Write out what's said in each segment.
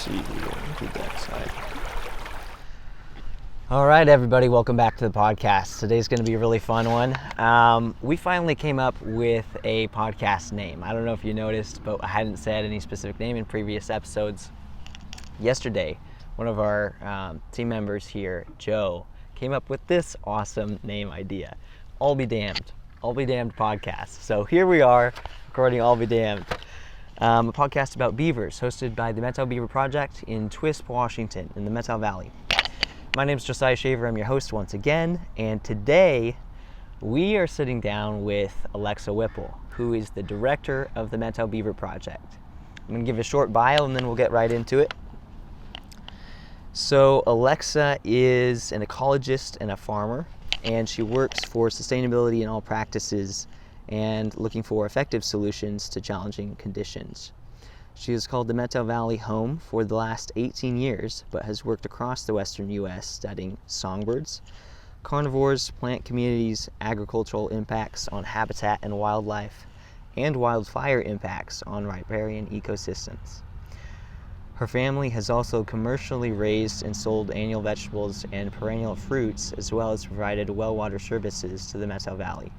see here. The back side. All right, everybody, welcome back to the podcast. Today's going to be a really fun one. We finally came up with a podcast name. I don't know if you noticed, but I hadn't said any specific name in previous episodes. Yesterday, one of our team members here, Joe, came up with this awesome name idea. All Be Damned. All Be Damned podcast. So here we are, recording All Be Damned. A podcast about beavers, hosted by the Methow Beaver Project in Twisp, Washington, in the Methow Valley. My name is Josiah Shaver. I'm your host once again, and today we are sitting down with Alexa Whipple, who is the director of the Methow Beaver Project. I'm going to give a short bio and then we'll get right into it. So Alexa is an ecologist and a farmer, and she works for sustainability in all practices and looking for effective solutions to challenging conditions. She has called the Methow Valley home for the last 18 years, but has worked across the western U.S. studying songbirds, carnivores, plant communities, agricultural impacts on habitat and wildlife, and wildfire impacts on riparian ecosystems. Her family has also commercially raised and sold annual vegetables and perennial fruits, as well as provided well water services to the Methow Valley.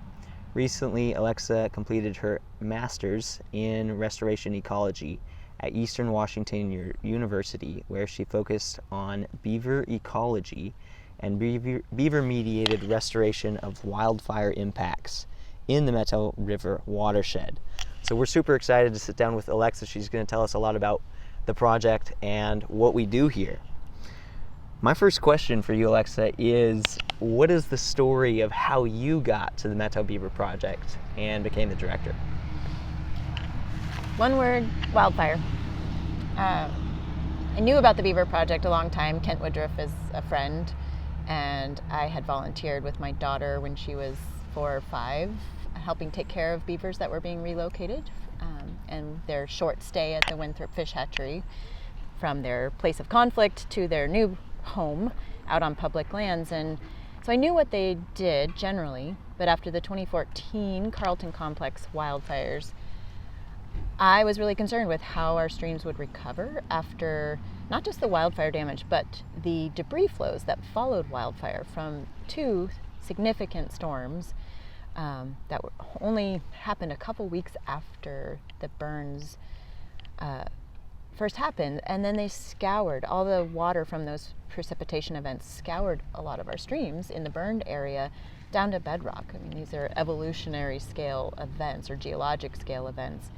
Recently, Alexa completed her master's in Restoration Ecology at Eastern Washington University, where she focused on beaver ecology and beaver mediated restoration of wildfire impacts in the Methow River watershed. So we're super excited to sit down with Alexa. She's going to tell us a lot about the project and what we do here. My first question for you, Alexa, is what is the story of how you got to the Methow Beaver Project and became the director? One word, wildfire. I knew about the Beaver Project a long time. Kent Woodruff is a friend, and I had volunteered with my daughter when she was 4 or 5, helping take care of beavers that were being relocated and their short stay at the Winthrop Fish Hatchery from their place of conflict to their new home out on public lands. And so I knew what they did generally, but after the 2014 Carlton Complex wildfires, I was really concerned with how our streams would recover after not just the wildfire damage, but the debris flows that followed wildfire from 2 significant storms that only happened a couple weeks after the burns first happened, and then they scoured all the water from those precipitation events, scoured a lot of our streams in the burned area down to bedrock. I mean, these are evolutionary scale events or geologic scale events.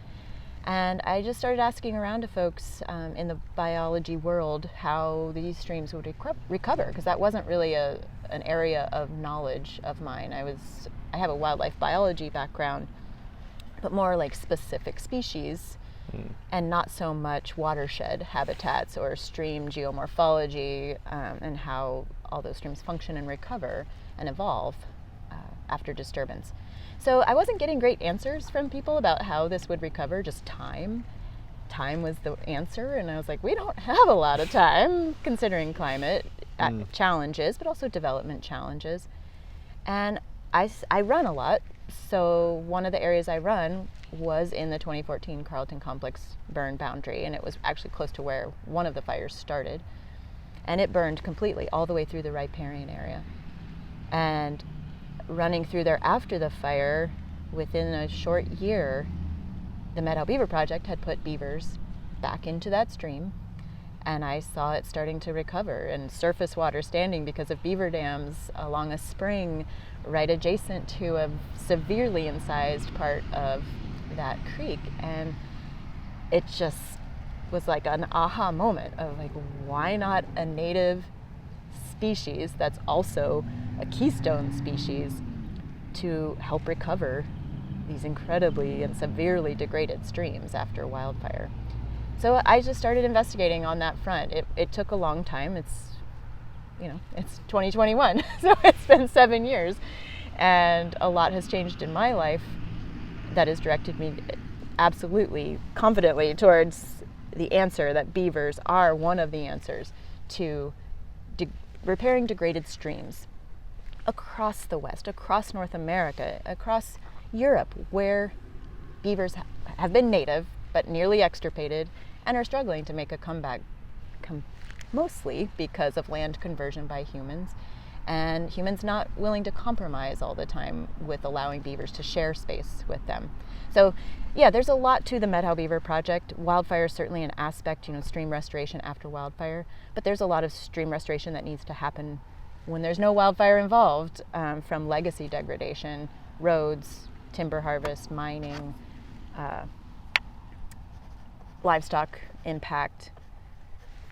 And I just started asking around to folks in the biology world how these streams would recover, because that wasn't really an area of knowledge of mine. I have a wildlife biology background, but more like specific species and not so much watershed habitats or stream geomorphology and how all those streams function and recover and evolve after disturbance. So I wasn't getting great answers from people about how this would recover, just time. Time was the answer, and I was like, we don't have a lot of time considering climate challenges, but also development challenges. And I run a lot, so one of the areas I run was in the 2014 Carlton Complex burn boundary, and it was actually close to where one of the fires started, and it burned completely all the way through the riparian area. And running through there after the fire, within a short year, the Methow Beaver Project had put beavers back into that stream, and I saw it starting to recover, and surface water standing because of beaver dams along a spring right adjacent to a severely incised part of that creek. And it just was like an aha moment of like, why not a native species that's also a keystone species to help recover these incredibly and severely degraded streams after wildfire. So I just started investigating on that front. It took a long time. It's 2021, so it's been 7 years, and a lot has changed in my life that has directed me absolutely confidently towards the answer that beavers are one of the answers to repairing degraded streams across the West, across North America, across Europe, where beavers have been native but nearly extirpated and are struggling to make a comeback mostly because of land conversion by humans, and humans not willing to compromise all the time with allowing beavers to share space with them. So yeah, there's a lot to the Methow Beaver Project. Wildfire is certainly an aspect, stream restoration after wildfire, but there's a lot of stream restoration that needs to happen when there's no wildfire involved, from legacy degradation, roads, timber harvest, mining, livestock impact,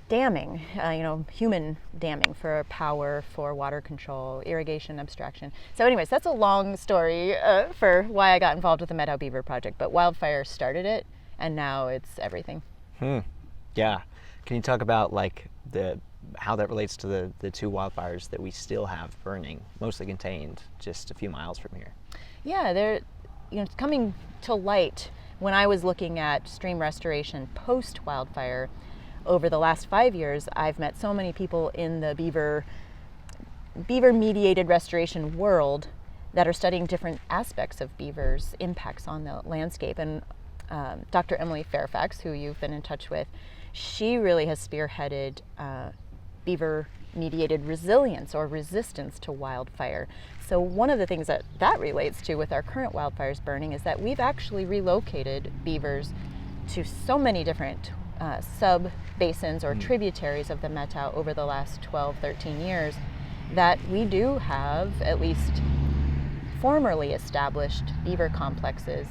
damming, human damming for power, for water control, irrigation, abstraction. So anyways, that's a long story for why I got involved with the Methow Beaver Project, but wildfire started it, and now it's everything. Yeah. Can you talk about how that relates to the two wildfires that we still have burning, mostly contained just a few miles from here? Yeah, they're coming to light. When I was looking at stream restoration post-wildfire, over the last 5 years, I've met so many people in the beaver-mediated restoration world that are studying different aspects of beavers' impacts on the landscape. And Dr. Emily Fairfax, who you've been in touch with, she really has spearheaded beaver-mediated resilience or resistance to wildfire. So one of the things that relates to with our current wildfires burning is that we've actually relocated beavers to so many different sub-basins or tributaries of the Methow over the last 12, 13 years that we do have at least formerly established beaver complexes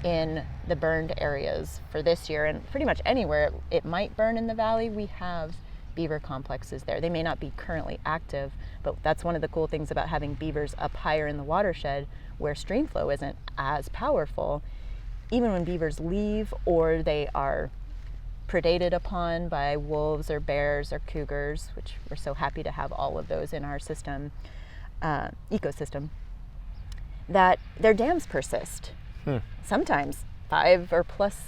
in the burned areas for this year. And pretty much anywhere it might burn in the valley, we have beaver complexes there. They may not be currently active, but that's one of the cool things about having beavers up higher in the watershed where stream flow isn't as powerful. Even when beavers leave or they are predated upon by wolves or bears or cougars, which we're so happy to have all of those in our ecosystem, that their dams persist. Sometimes 5 or plus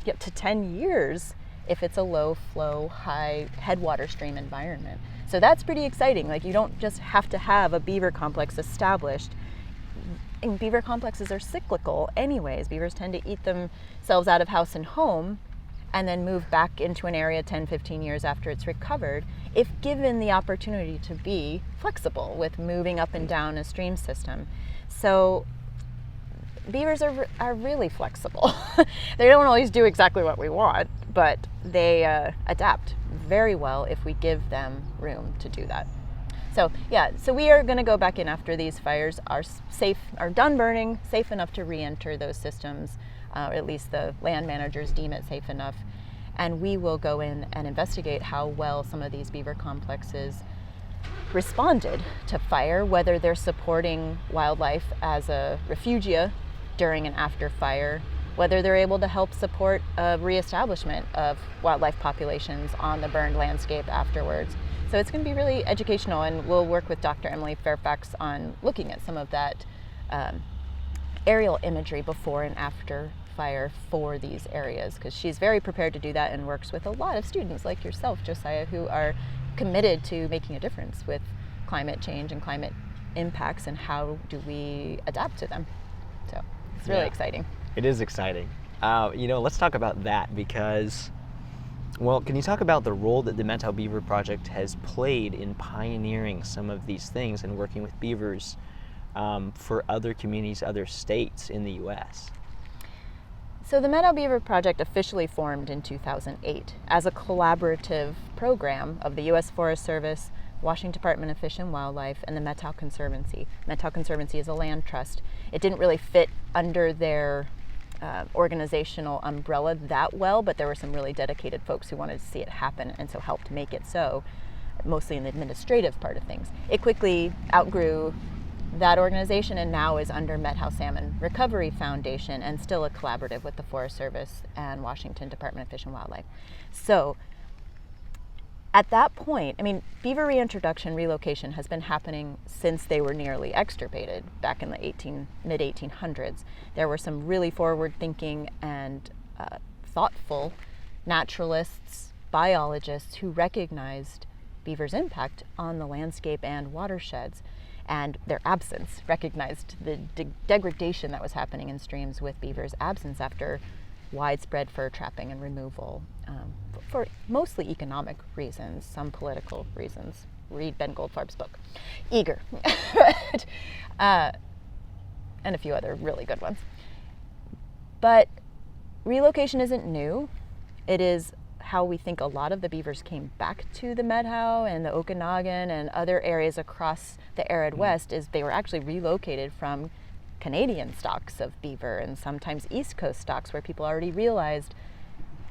get to 10 years if it's a low flow, high headwater stream environment. So that's pretty exciting. You don't just have to have a beaver complex established. And beaver complexes are cyclical anyways. Beavers tend to eat themselves out of house and home and then move back into an area 10, 15 years after it's recovered, if given the opportunity to be flexible with moving up and down a stream system. So beavers are really flexible. They don't always do exactly what we want, but they adapt very well if we give them room to do that. So yeah, so we are going to go back in after these fires are done burning, safe enough to re-enter those systems, or at least the land managers deem it safe enough, and we will go in and investigate how well some of these beaver complexes responded to fire, whether they're supporting wildlife as a refugia during and after fire, whether they're able to help support a reestablishment of wildlife populations on the burned landscape afterwards. So it's going to be really educational, and we'll work with Dr. Emily Fairfax on looking at some of that aerial imagery before and after fire for these areas, because she's very prepared to do that and works with a lot of students like yourself, Josiah, who are committed to making a difference with climate change and climate impacts, and how do we adapt to them. So it's really exciting. It is exciting. Let's talk about that because, well, can you talk about the role that the Methow Beaver Project has played in pioneering some of these things and working with beavers for other communities, other states in the U.S.? So the Methow Beaver Project officially formed in 2008 as a collaborative program of the U.S. Forest Service, Washington Department of Fish and Wildlife, and the Methow Conservancy. Methow Conservancy is a land trust. It didn't really fit under their organizational umbrella that well, but there were some really dedicated folks who wanted to see it happen and so helped make it so, mostly in the administrative part of things. It quickly outgrew that organization and now is under Methow Salmon Recovery Foundation and still a collaborative with the Forest Service and Washington Department of Fish and Wildlife. So at that point, beaver reintroduction, relocation has been happening since they were nearly extirpated back in the mid-1800s. There were some really forward-thinking and thoughtful naturalists, biologists who recognized beavers' impact on the landscape and watersheds, and their absence, recognized the degradation that was happening in streams with beavers' absence after widespread fur trapping and removal for mostly economic reasons, some political reasons. Read Ben Goldfarb's book, Eager, and a few other really good ones. But relocation isn't new. It is how we think a lot of the beavers came back to the Methow and the Okanagan and other areas across the arid West, is they were actually relocated from Canadian stocks of beaver and sometimes East Coast stocks where people already realized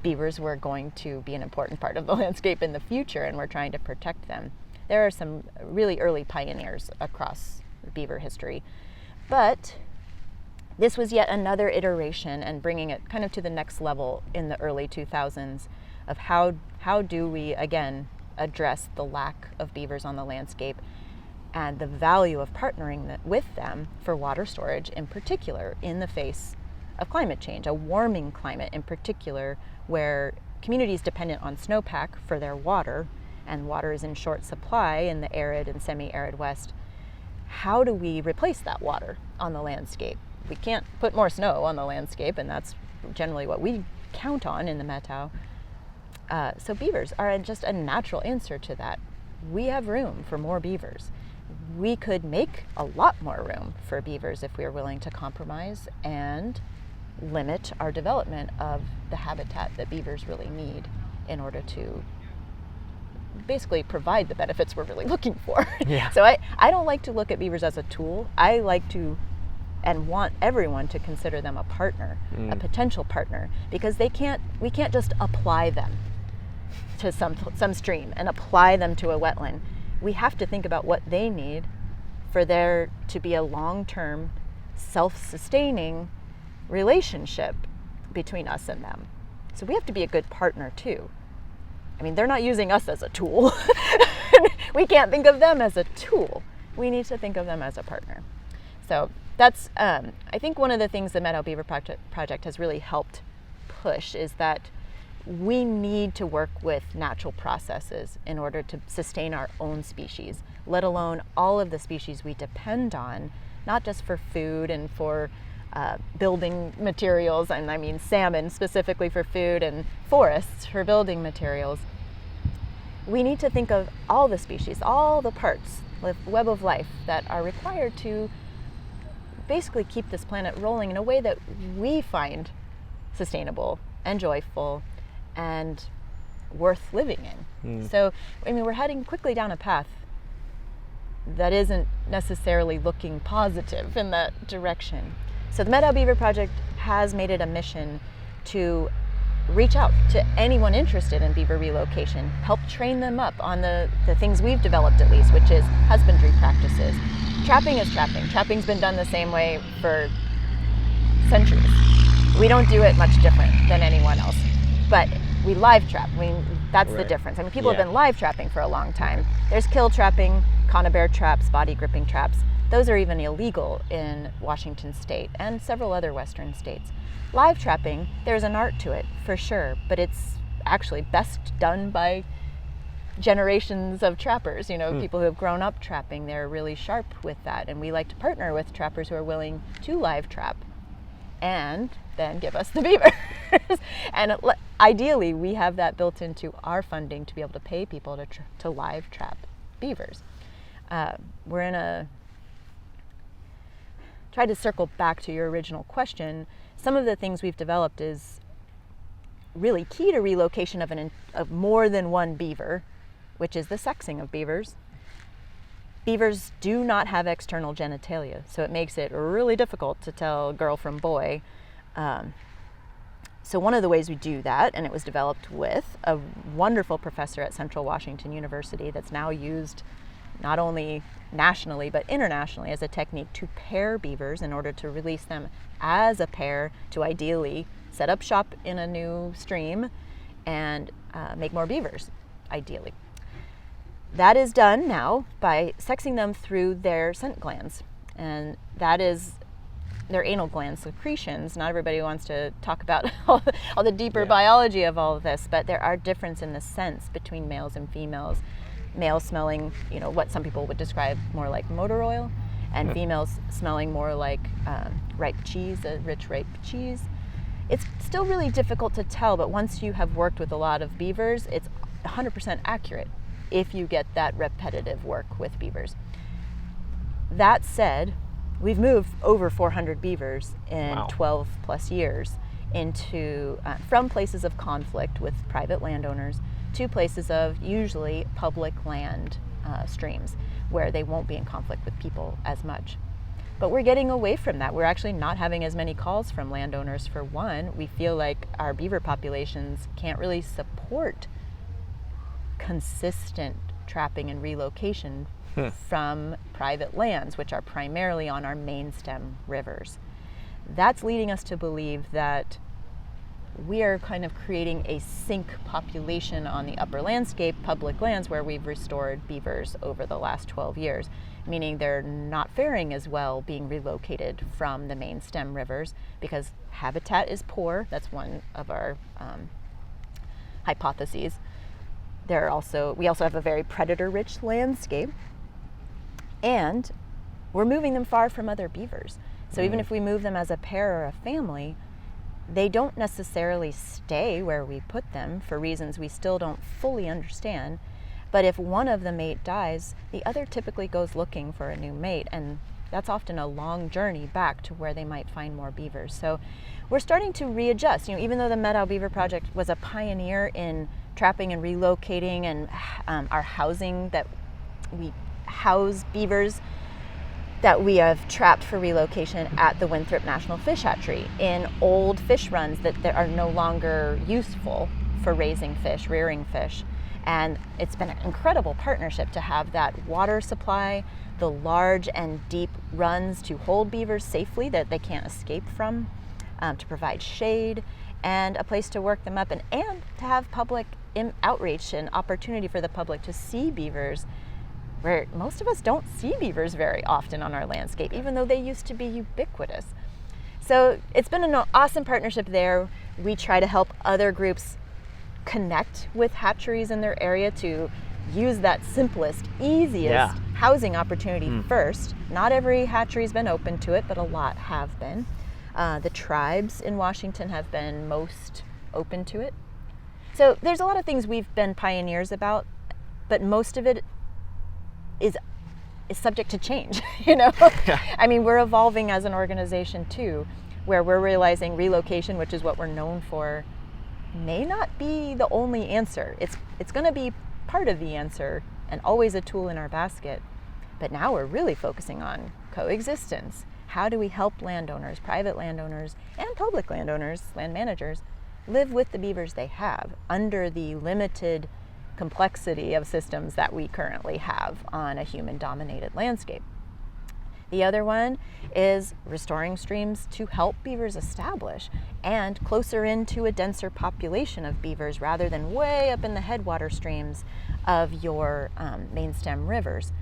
beavers were going to be an important part of the landscape in the future and we're trying to protect them. There are some really early pioneers across beaver history. But this was yet another iteration and bringing it kind of to the next level in the early 2000s of how do we, again, address the lack of beavers on the landscape and the value of partnering with them for water storage in particular in the face of climate change, a warming climate in particular where communities dependent on snowpack for their water and water is in short supply in the arid and semi-arid West. How do we replace that water on the landscape? We can't put more snow on the landscape, and that's generally what we count on in the Methow. So beavers are just a natural answer to that. We have room for more beavers. We could make a lot more room for beavers if we are willing to compromise and limit our development of the habitat that beavers really need in order to basically provide the benefits we're really looking for. Yeah. So I don't like to look at beavers as a tool. I like to and want everyone to consider them a partner, a potential partner, because we can't just apply them to some stream and apply them to a wetland. We have to think about what they need for there to be a long-term, self-sustaining relationship between us and them. So we have to be a good partner too. I mean, they're not using us as a tool. We can't think of them as a tool. We need to think of them as a partner. So that's, I think one of the things the Methow Beaver Project has really helped push is that we need to work with natural processes in order to sustain our own species, let alone all of the species we depend on, not just for food and for building materials, and I mean salmon specifically for food and forests for building materials. We need to think of all the species, all the parts, the web of life that are required to basically keep this planet rolling in a way that we find sustainable and joyful and worth living in. So, I mean, we're heading quickly down a path that isn't necessarily looking positive in that direction. So the Methow Beaver Project has made it a mission to reach out to anyone interested in beaver relocation, help train them up on the things we've developed at least, which is husbandry practices. Trapping is trapping. Trapping's been done the same way for centuries. We don't do it much different than anyone else, but we live trap. I mean, that's the difference. I mean, people have been live trapping for a long time. There's kill trapping, conibear traps, body gripping traps. Those are even illegal in Washington state and several other western states. Live trapping, there's an art to it for sure, but it's actually best done by generations of trappers, people who have grown up trapping. They're really sharp with that, and we like to partner with trappers who are willing to live trap and then give us the beavers. And ideally, we have that built into our funding to be able to pay people to live trap beavers. We're in try to circle back to your original question. Some of the things we've developed is really key to relocation of more than one beaver, which is the sexing of beavers. Beavers do not have external genitalia, so it makes it really difficult to tell girl from boy. So one of the ways we do that, and it was developed with a wonderful professor at Central Washington University that's now used not only nationally but internationally as a technique to pair beavers in order to release them as a pair to ideally set up shop in a new stream and make more beavers, ideally. That is done now by sexing them through their scent glands, and that is their anal gland secretions. Not everybody wants to talk about all the deeper biology of all of this, but there are differences in the scents between males and females. Males smelling, what some people would describe more like motor oil, and females smelling more like ripe cheese, a rich ripe cheese. It's still really difficult to tell, but once you have worked with a lot of beavers, it's 100% accurate if you get that repetitive work with beavers. That said, we've moved over 400 beavers in Wow. 12 plus years into from places of conflict with private landowners to places of usually public land streams where they won't be in conflict with people as much. But we're getting away from that. We're actually not having as many calls from landowners. For one, we feel like our beaver populations can't really support consistent trapping and relocation from private lands, which are primarily on our main stem rivers. That's leading us to believe that we are kind of creating a sink population on the upper landscape, public lands, where we've restored beavers over the last 12 years, meaning they're not faring as well being relocated from the main stem rivers because habitat is poor. That's one of our hypotheses. We also have a very predator-rich landscape, and we're moving them far from other beavers. So even if we move them as a pair or a family, they don't necessarily stay where we put them for reasons we still don't fully understand. But if one of the mate dies, the other typically goes looking for a new mate, and that's often a long journey back to where they might find more beavers. So we're starting to readjust. Even though the Methow Beaver Project was a pioneer in trapping and relocating and our housing, that we house beavers that we have trapped for relocation at the Winthrop National Fish Hatchery in old fish runs that are no longer useful for raising fish, rearing fish. And it's been an incredible partnership to have that water supply, the large and deep runs to hold beavers safely that they can't escape from, to provide shade and a place to work them up, and to have public outreach and opportunity for the public to see beavers, where most of us don't see beavers very often on our landscape, even though they used to be ubiquitous. So it's been an awesome partnership there. We try to help other groups connect with hatcheries in their area to use that simplest, easiest housing opportunity first. Not every hatchery's been open to it, but a lot have been. The tribes in Washington have been most open to it. So there's a lot of things we've been pioneers about, but most of it is subject to change, I mean, we're evolving as an organization too, where we're realizing relocation, which is what we're known for, may not be the only answer. It's going to be part of the answer and always a tool in our basket. But now we're really focusing on coexistence. How do we help landowners, private landowners, and public landowners, land managers, live with the beavers they have under the limited complexity of systems that we currently have on a human-dominated landscape? The other one is restoring streams to help beavers establish and closer into a denser population of beavers rather than way up in the headwater streams of your main stem rivers.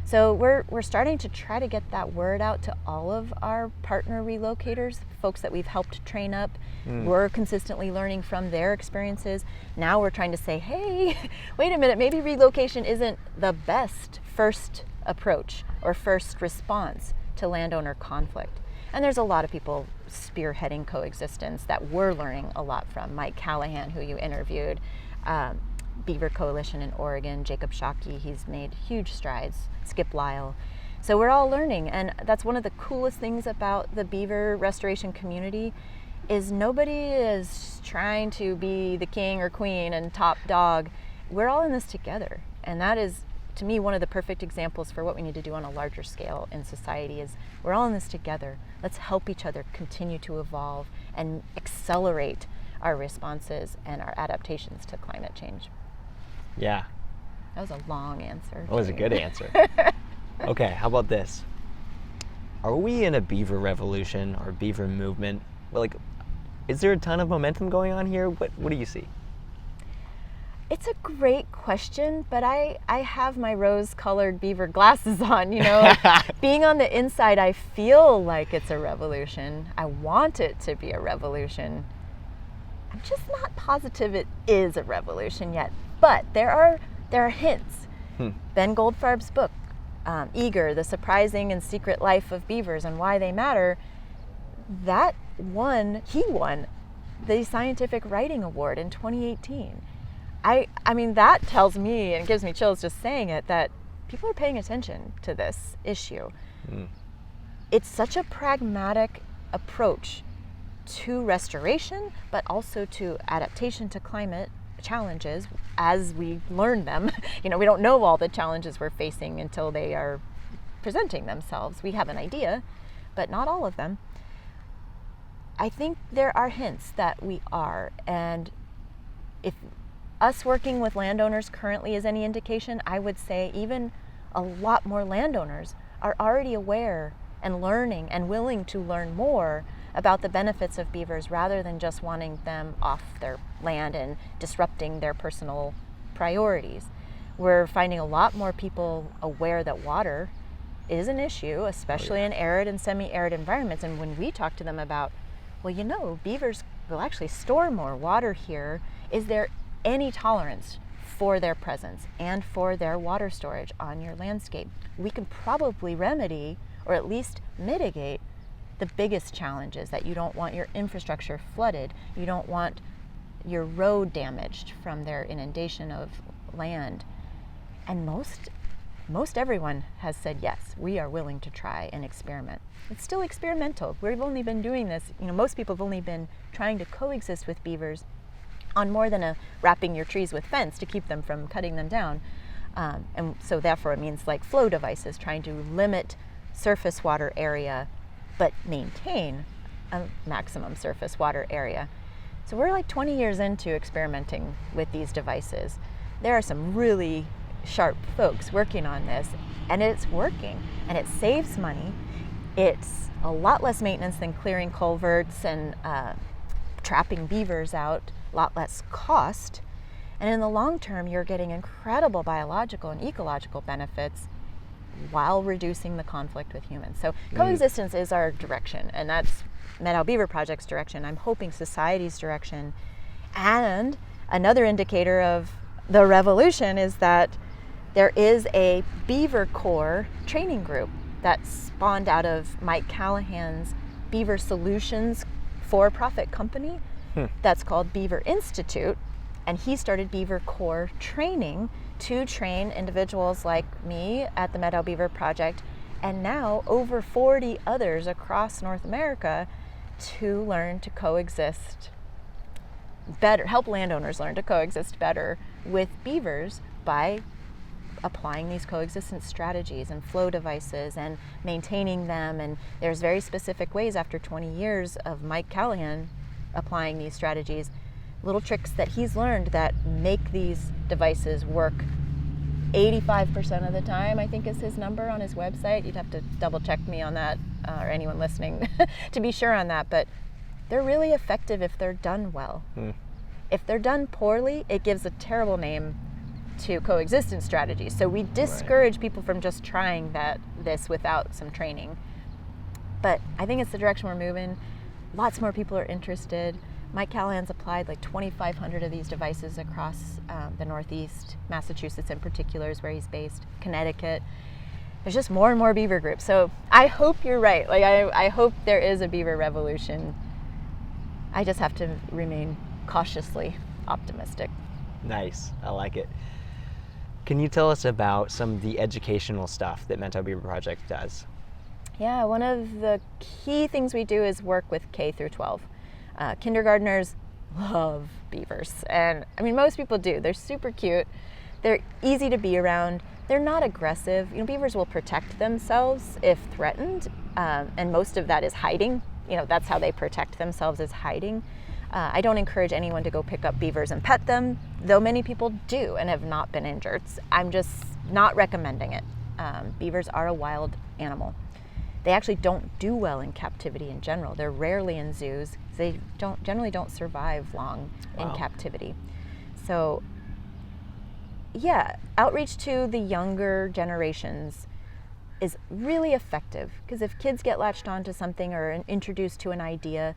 So we're starting to try to get that word out to all of our partner relocators, folks that we've helped train up. We're consistently learning from their experiences. Now we're trying to say, hey, wait a minute, maybe relocation isn't the best first approach or first response to landowner conflict. And there's a lot of people spearheading coexistence that we're learning a lot from. Mike Callahan, who you interviewed, Beaver Coalition in Oregon, Jacob Shockey, he's made huge strides, Skip Lyle. So we're all learning, and that's one of the coolest things about the beaver restoration community is nobody is trying to be the king or queen and top dog. We're all in this together, and that is, to me, one of the perfect examples for what we need to do on a larger scale in society is we're all in this together. Let's help each other continue to evolve and accelerate our responses and our adaptations to climate change. Yeah. That was a long answer. That was a good answer. Okay, how about this? Are we in a beaver revolution or beaver movement? Well, is there a ton of momentum going on here? What do you see? It's a great question, but I have my rose-colored beaver glasses on, Being on the inside, I feel like it's a revolution. I want it to be a revolution. I'm just not positive it is a revolution yet, but there are hints. Ben Goldfarb's book, Eager, The Surprising and Secret Life of Beavers and Why They Matter, he won the Scientific Writing Award in 2018. I mean, that tells me, and it gives me chills just saying it, that people are paying attention to this issue. It's such a pragmatic approach to restoration, but also to adaptation to climate challenges as we learn them. We don't know all the challenges we're facing until they are presenting themselves. We have an idea, but not all of them. I think there are hints that we are, and if us working with landowners currently is any indication, I would say even a lot more landowners are already aware and learning and willing to learn more about the benefits of beavers rather than just wanting them off their land and disrupting their personal priorities. We're finding a lot more people aware that water is an issue, especially in arid and semi-arid environments. And when we talk to them about, well, beavers will actually store more water here, is there any tolerance for their presence and for their water storage on your landscape? We can probably remedy or at least mitigate the biggest challenges, that you don't want your infrastructure flooded, you don't want your road damaged from their inundation of land. And most everyone has said, yes, we are willing to try and experiment. It's still experimental. We've only been doing this, most people have only been trying to coexist with beavers on more than wrapping your trees with fence to keep them from cutting them down. And so therefore it means like flow devices, trying to limit surface water area, but maintain a maximum surface water area. So we're like 20 years into experimenting with these devices. There are some really sharp folks working on this, and it's working, and it saves money. It's a lot less maintenance than clearing culverts and trapping beavers out, a lot less cost. And in the long term, you're getting incredible biological and ecological benefits while reducing the conflict with humans. So coexistence is our direction, and that's Methow Beaver Project's direction. I'm hoping society's direction. And another indicator of the revolution is that there is a Beaver Corps training group that spawned out of Mike Callahan's Beaver Solutions for-profit company that's called Beaver Institute. And he started Beaver Corps training to train individuals like me at the Methow Beaver Project, and now over 40 others across North America to learn to coexist better, help landowners learn to coexist better with beavers by applying these coexistence strategies and flow devices and maintaining them. And there's very specific ways, after 20 years of Mike Callahan applying these strategies, little tricks that he's learned that make these devices work 85% of the time, I think is his number on his website. You'd have to double check me on that, or anyone listening to be sure on that, but they're really effective if they're done well. If they're done poorly, it gives a terrible name to coexistence strategies. So we discourage people from just trying this without some training. But I think it's the direction we're moving. Lots more people are interested. Mike Callahan's applied like 2,500 of these devices across the Northeast. Massachusetts in particular is where he's based. Connecticut. There's just more and more beaver groups. So I hope you're right. Like I hope there is a beaver revolution. I just have to remain cautiously optimistic. Nice. I like it. Can you tell us about some of the educational stuff that Methow Beaver Project does? Yeah, one of the key things we do is work with K through 12. Kindergartners love beavers, and I mean most people do. They're super cute. They're easy to be around. They're not aggressive. Beavers will protect themselves if threatened, and most of that is hiding. That's how they protect themselves, is hiding. I don't encourage anyone to go pick up beavers and pet them, though many people do and have not been injured. I'm just not recommending it. Beavers are a wild animal. They actually don't do well in captivity in general. They're rarely in zoos. They generally don't survive long in captivity. So yeah, outreach to the younger generations is really effective, because if kids get latched onto something or introduced to an idea,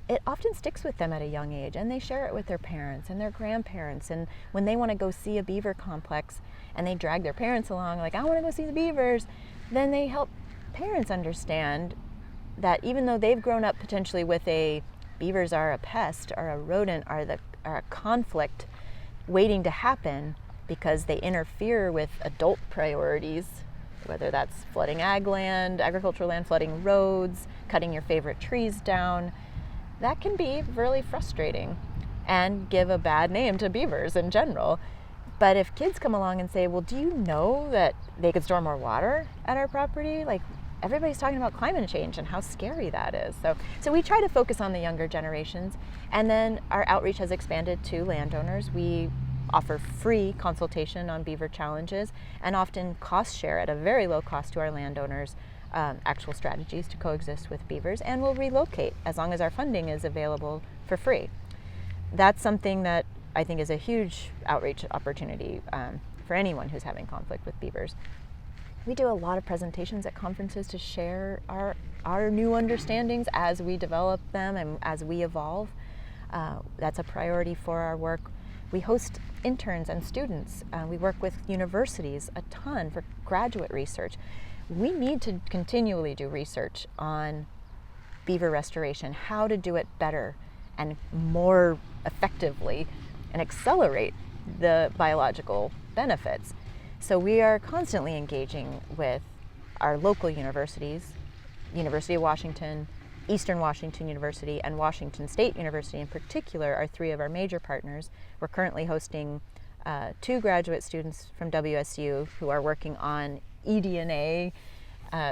it often sticks with them at a young age, and they share it with their parents and their grandparents. And when they want to go see a beaver complex and they drag their parents along, like, I want to go see the beavers, then they help parents understand that even though they've grown up potentially with a beavers are a pest, are a rodent, are a conflict waiting to happen because they interfere with adult priorities, whether that's flooding ag land, agricultural land, flooding roads, cutting your favorite trees down. That can be really frustrating and give a bad name to beavers in general. But if kids come along and say, well, do you know that they could store more water at our property? Like, everybody's talking about climate change and how scary that is. So we try to focus on the younger generations. And then our outreach has expanded to landowners. We offer free consultation on beaver challenges and often cost share at a very low cost to our landowners actual strategies to coexist with beavers, and we'll relocate as long as our funding is available for free. That's something that I think is a huge outreach opportunity for anyone who's having conflict with beavers. We do a lot of presentations at conferences to share our new understandings as we develop them and as we evolve. That's a priority for our work. We host interns and students. We work with universities a ton for graduate research. We need to continually do research on beaver restoration, how to do it better and more effectively and accelerate the biological benefits. So we are constantly engaging with our local universities, University of Washington, Eastern Washington University, and Washington State University in particular are three of our major partners. We're currently hosting 2 graduate students from WSU who are working on eDNA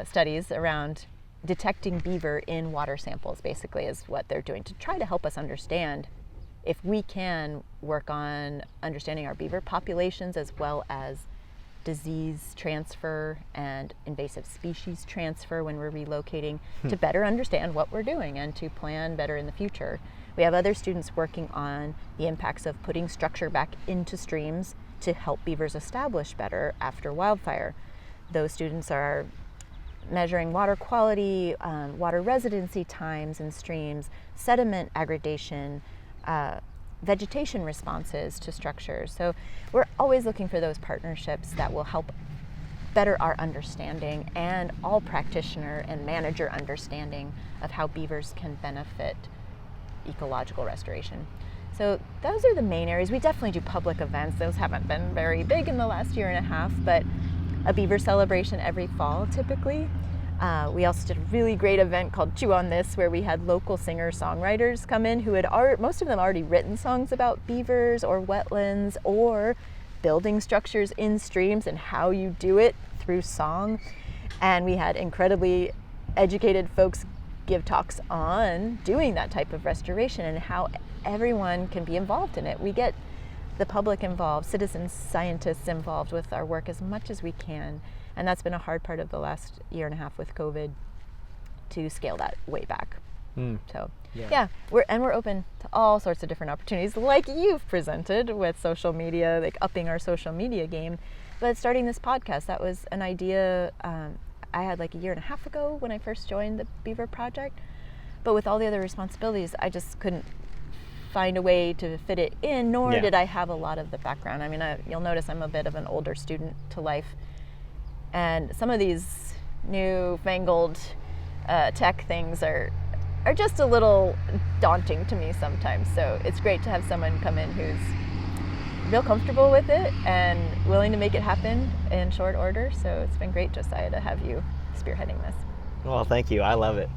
studies around detecting beaver in water samples, basically, is what they're doing to try to help us understand if we can work on understanding our beaver populations as well as disease transfer and invasive species transfer when we're relocating to better understand what we're doing and to plan better in the future. We have other students working on the impacts of putting structure back into streams to help beavers establish better after wildfire. Those students are measuring water quality, water residency times in streams, sediment aggregation, vegetation responses to structures. So we're always looking for those partnerships that will help better our understanding and all practitioner and manager understanding of how beavers can benefit ecological restoration. So those are the main areas. We definitely do public events. Those haven't been very big in the last year and a half, but a beaver celebration every fall typically. We also did a really great event called Chew on This, where we had local singer-songwriters come in who had most of them already written songs about beavers or wetlands or building structures in streams and how you do it through song. And we had incredibly educated folks give talks on doing that type of restoration and how everyone can be involved in it. We get the public involved, citizens, scientists involved with our work as much as we can. And that's been a hard part of the last year and a half with COVID to scale that way back. So we're open to all sorts of different opportunities like you've presented with social media, like upping our social media game. But starting this podcast, that was an idea I had like a year and a half ago when I first joined the Beaver Project. But with all the other responsibilities, I just couldn't find a way to fit it in, nor did I have a lot of the background. I mean, you'll notice I'm a bit of an older student to life. And some of these newfangled tech things are just a little daunting to me sometimes. So it's great to have someone come in who's real comfortable with it and willing to make it happen in short order. So it's been great, Josiah, to have you spearheading this. Well, thank you. I love it.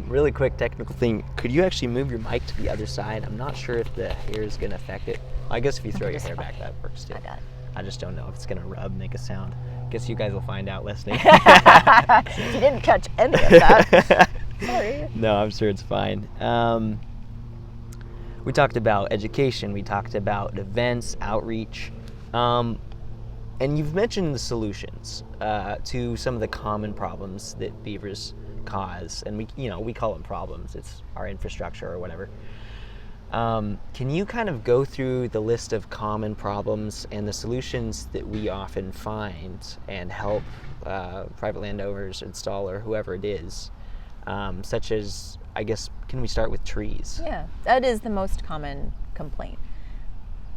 Really quick technical thing. Could you actually move your mic to the other side? I'm not sure if the hair is going to affect it. I guess if you throw your hair back, that works too. I got it. I just don't know if it's going to rub, make a sound. Guess you guys will find out listening. You didn't catch any of that. Sorry. No, I'm sure it's fine. We talked about education. We talked about events, outreach. And you've mentioned the solutions to some of the common problems that beavers cause. And we call them problems. It's our infrastructure or whatever. Can you kind of go through the list of common problems and the solutions that we often find and help private landowners install or whoever it is, such as, I guess, can we start with trees? Yeah, that is the most common complaint.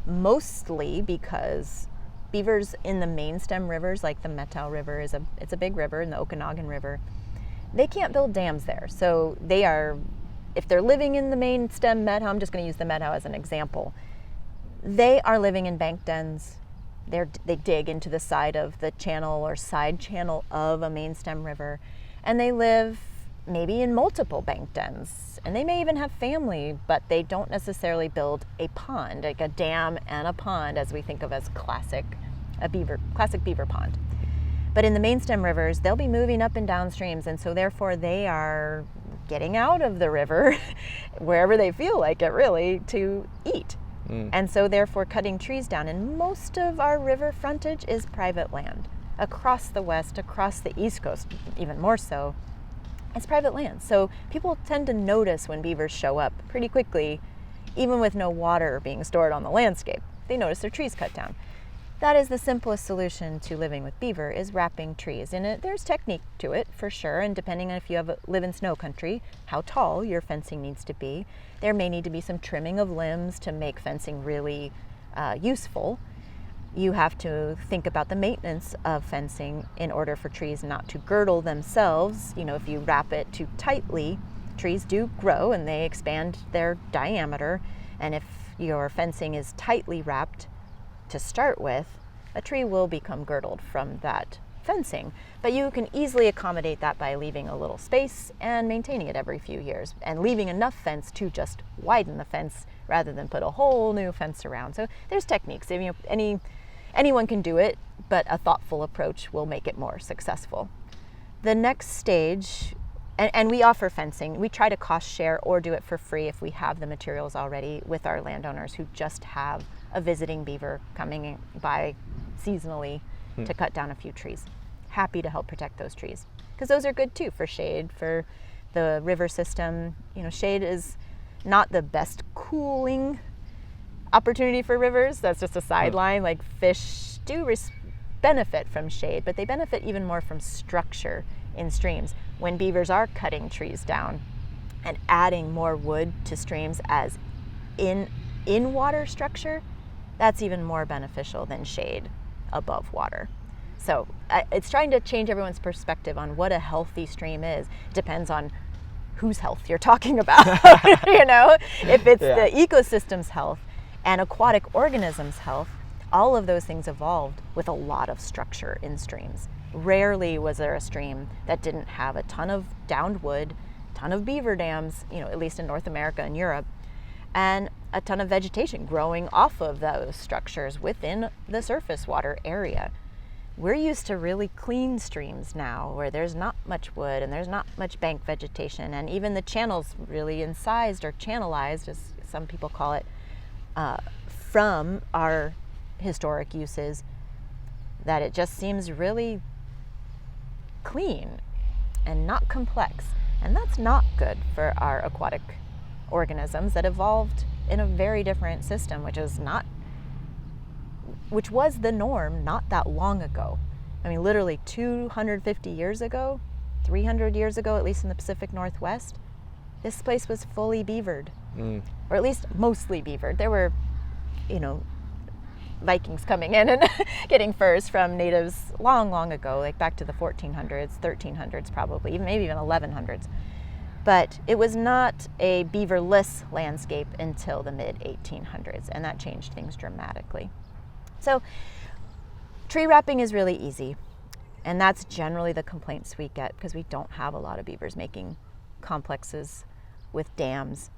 Mostly because beavers in the main stem rivers, like the Methow River, it's a big river, and the Okanagan River, they can't build dams there. So they are if they're living in the main stem Methow, I'm just going to use the Methow as an example. They are living in bank dens. They dig into the side of the channel or side channel of a main stem river, and they live maybe in multiple bank dens, and they may even have family, but they don't necessarily build a pond, like a dam and a pond as we think of as classic beaver pond. But in the main stem rivers, they'll be moving up and down streams, and so therefore they are getting out of the river wherever they feel like it, really, to eat. And so therefore cutting trees down, and most of our river frontage is private land. Across the west, across the east coast, even more so, it's private land. So people tend to notice when beavers show up pretty quickly, even with no water being stored on the landscape. They notice their trees cut down. That is the simplest solution to living with beaver, is wrapping trees. And there's technique to it, for sure, and depending on if you live in snow country, how tall your fencing needs to be. There may need to be some trimming of limbs to make fencing really useful. You have to think about the maintenance of fencing in order for trees not to girdle themselves. You know, if you wrap it too tightly, trees do grow and they expand their diameter. And if your fencing is tightly wrapped to start with, a tree will become girdled from that fencing. But you can easily accommodate that by leaving a little space and maintaining it every few years, and leaving enough fence to just widen the fence rather than put a whole new fence around. So there's techniques. You know, anyone can do it, but a thoughtful approach will make it more successful. The next stage, and we offer fencing. We try to cost share or do it for free if we have the materials already with our landowners who just have a visiting beaver coming by seasonally to cut down a few trees. Happy to help protect those trees, because those are good too for shade, for the river system. You know, shade is not the best cooling opportunity for rivers. That's just a sideline. Like, fish do benefit from shade, but they benefit even more from structure in streams. When beavers are cutting trees down and adding more wood to streams as in water structure, that's even more beneficial than shade above water. So it's trying to change everyone's perspective on what a healthy stream is. Depends on whose health you're talking about. You know, if it's the ecosystem's health and aquatic organisms' health, all of those things evolved with a lot of structure in streams. Rarely was there a stream that didn't have a ton of downed wood, a ton of beaver dams, you know, at least in North America and Europe, and a ton of vegetation growing off of those structures within the surface water area. We're used to really clean streams now, where there's not much wood and there's not much bank vegetation, and even the channels really incised or channelized, as some people call it, from our historic uses, that it just seems really clean and not complex. And that's not good for our aquatic organisms that evolved in a very different system, which was the norm not that long ago. I mean, literally 250 years ago, 300 years ago, at least in the Pacific Northwest, this place was fully beavered, or at least mostly beavered. There were, you know, Vikings coming in and getting furs from natives long ago, like back to the 1400s, 1300s probably, maybe even 1100s. But it was not a beaverless landscape until the mid-1800s, and that changed things dramatically. So tree wrapping is really easy, and that's generally the complaints we get, because we don't have a lot of beavers making complexes with dams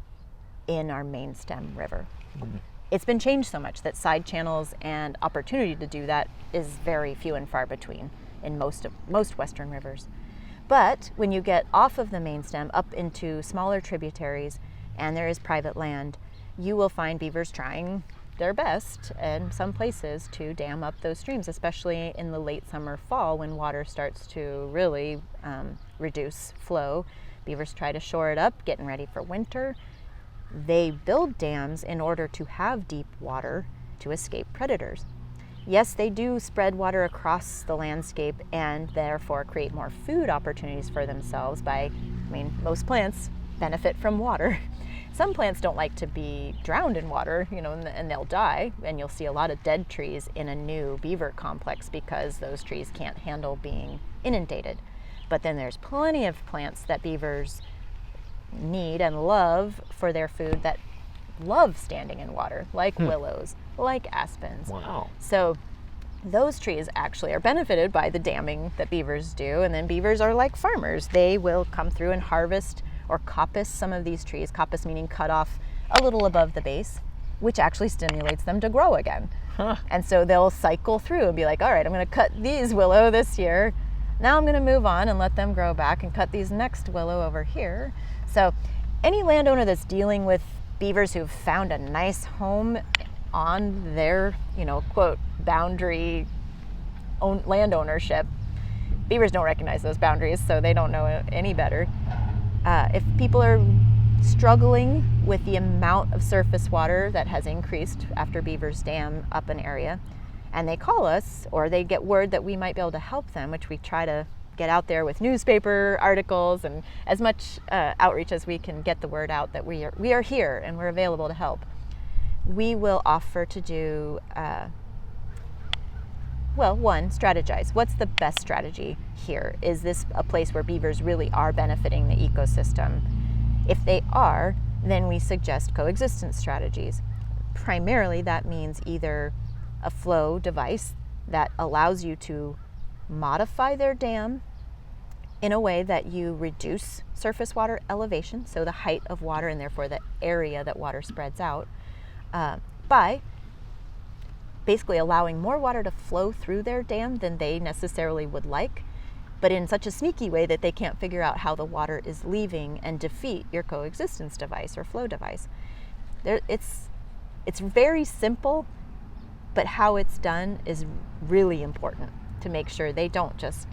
in our main stem river. It's been changed so much that side channels and opportunity to do that is very few and far between in most western rivers. But when you get off of the main stem up into smaller tributaries and there is private land, you will find beavers trying their best in some places to dam up those streams, especially in the late summer, fall, when water starts to really reduce flow. Beavers try to shore it up, getting ready for winter. They build dams in order to have deep water to escape predators. Yes, they do spread water across the landscape and therefore create more food opportunities for themselves most plants benefit from water. Some plants don't like to be drowned in water, you know, and they'll die, and you'll see a lot of dead trees in a new beaver complex because those trees can't handle being inundated. But then there's plenty of plants that beavers need and love for their food that love standing in water, like willows, like aspens. Wow. So those trees actually are benefited by the damming that beavers do, and then beavers are like farmers. They will come through and harvest or coppice some of these trees, coppice meaning cut off a little above the base, which actually stimulates them to grow again. And so they'll cycle through and be like, all right, I'm going to cut these willow this year. Now I'm going to move on and let them grow back and cut these next willow over here. So any landowner that's dealing with beavers who've found a nice home on their, quote, boundary land ownership, beavers don't recognize those boundaries, so they don't know any better. If people are struggling with the amount of surface water that has increased after beavers dam up an area, and they call us, or they get word that we might be able to help them, which we try to get out there with newspaper articles and as much outreach as we can get the word out that we are here and we're available to help. We will offer to do, one, strategize. What's the best strategy here? Is this a place where beavers really are benefiting the ecosystem? If they are, then we suggest coexistence strategies. Primarily, that means either a flow device that allows you to modify their dam in a way that you reduce surface water elevation, so the height of water and therefore the area that water spreads out, by basically allowing more water to flow through their dam than they necessarily would like, but in such a sneaky way that they can't figure out how the water is leaving and defeat your coexistence device or flow device. It's very simple, but how it's done is really important to make sure they don't just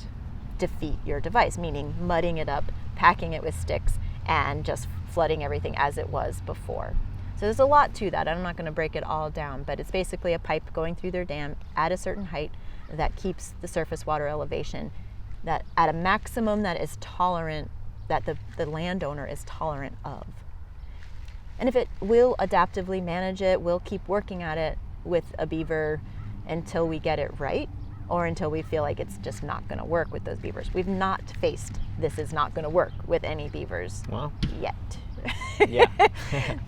defeat your device, meaning mudding it up, packing it with sticks, and just flooding everything as it was before. So there's a lot to that. I'm not going to break it all down, but it's basically a pipe going through their dam at a certain height that keeps the surface water elevation that at a maximum that is tolerant, that the landowner is tolerant of. And if it will adaptively manage it, we'll keep working at it with a beaver until we get it right, or until we feel like it's just not going to work with those beavers. We've not faced this is not going to work with any beavers yet. Yeah.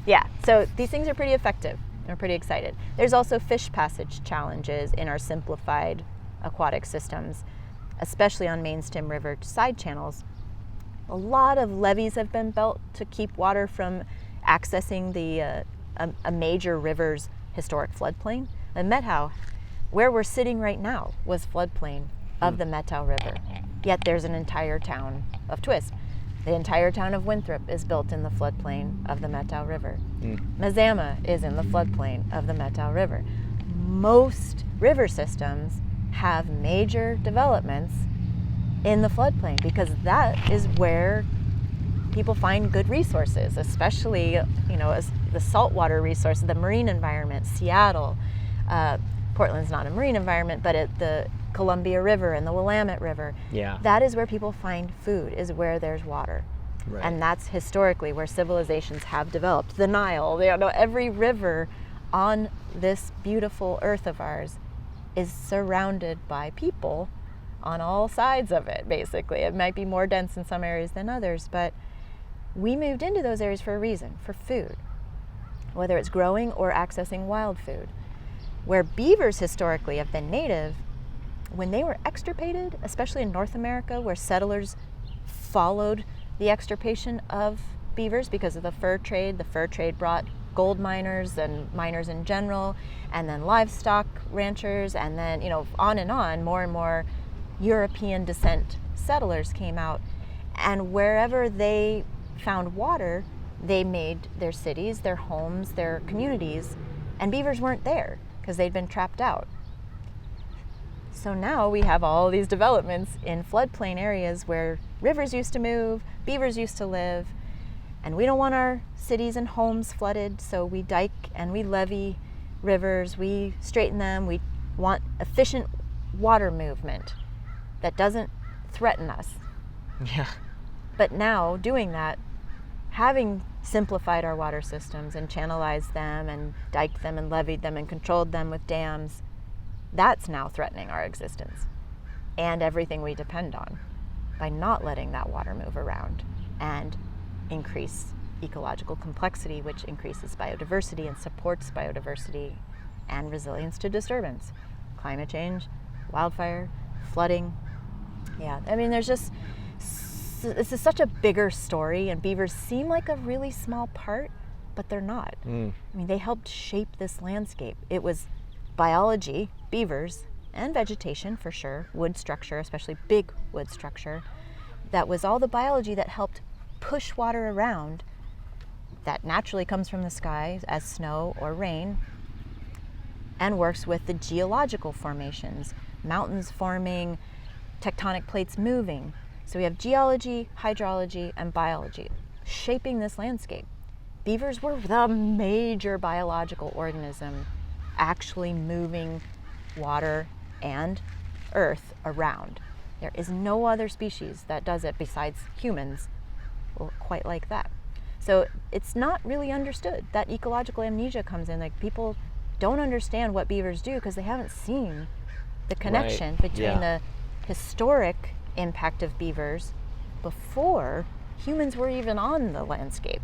Yeah, so these things are pretty effective. We're pretty excited. There's also fish passage challenges in our simplified aquatic systems, especially on main stem river side channels. A lot of levees have been built to keep water from accessing a major river's historic floodplain. And Methow, where we're sitting right now, was floodplain of the Methow River. Yet there's an entire town of Twist. The entire town of Winthrop is built in the floodplain of the Methow River. Mazama is in the floodplain of the Methow River. Most river systems have major developments in the floodplain because that is where people find good resources, especially, as the saltwater resources, the marine environment, Seattle. Portland's not a marine environment, but the Columbia River and the Willamette River. Yeah. That is where people find food, is where there's water. Right. And that's historically where civilizations have developed. The Nile, every river on this beautiful earth of ours is surrounded by people on all sides of it, basically. It might be more dense in some areas than others, but we moved into those areas for a reason, for food, whether it's growing or accessing wild food. Where beavers historically have been native, when they were extirpated, especially in North America, where settlers followed the extirpation of beavers because of the fur trade brought gold miners and miners in general, and then livestock ranchers, and then, on and on, more and more European descent settlers came out. And wherever they found water, they made their cities, their homes, their communities, and beavers weren't there because they'd been trapped out. So now we have all these developments in floodplain areas where rivers used to move, beavers used to live, and we don't want our cities and homes flooded, so we dike and we levee rivers, we straighten them, we want efficient water movement that doesn't threaten us. Yeah. But now, doing that, having simplified our water systems and channelized them and diked them and leveed them and controlled them with dams, that's now threatening our existence and everything we depend on by not letting that water move around and increase ecological complexity, which increases biodiversity and supports biodiversity and resilience to disturbance. Climate change, wildfire, flooding. Yeah, I mean, this is such a bigger story, and beavers seem like a really small part, but they're not. I mean, they helped shape this landscape. It was biology, beavers, and vegetation for sure, wood structure, especially big wood structure. That was all the biology that helped push water around that naturally comes from the sky as snow or rain, and works with the geological formations, mountains forming, tectonic plates moving. So we have geology, hydrology, and biology shaping this landscape. Beavers were the major biological organism actually moving water and earth around. There is no other species that does it besides humans quite like that. So it's not really understood. That ecological amnesia comes in. Like, people don't understand what beavers do because they haven't seen the connection between the historic impact of beavers before humans were even on the landscape,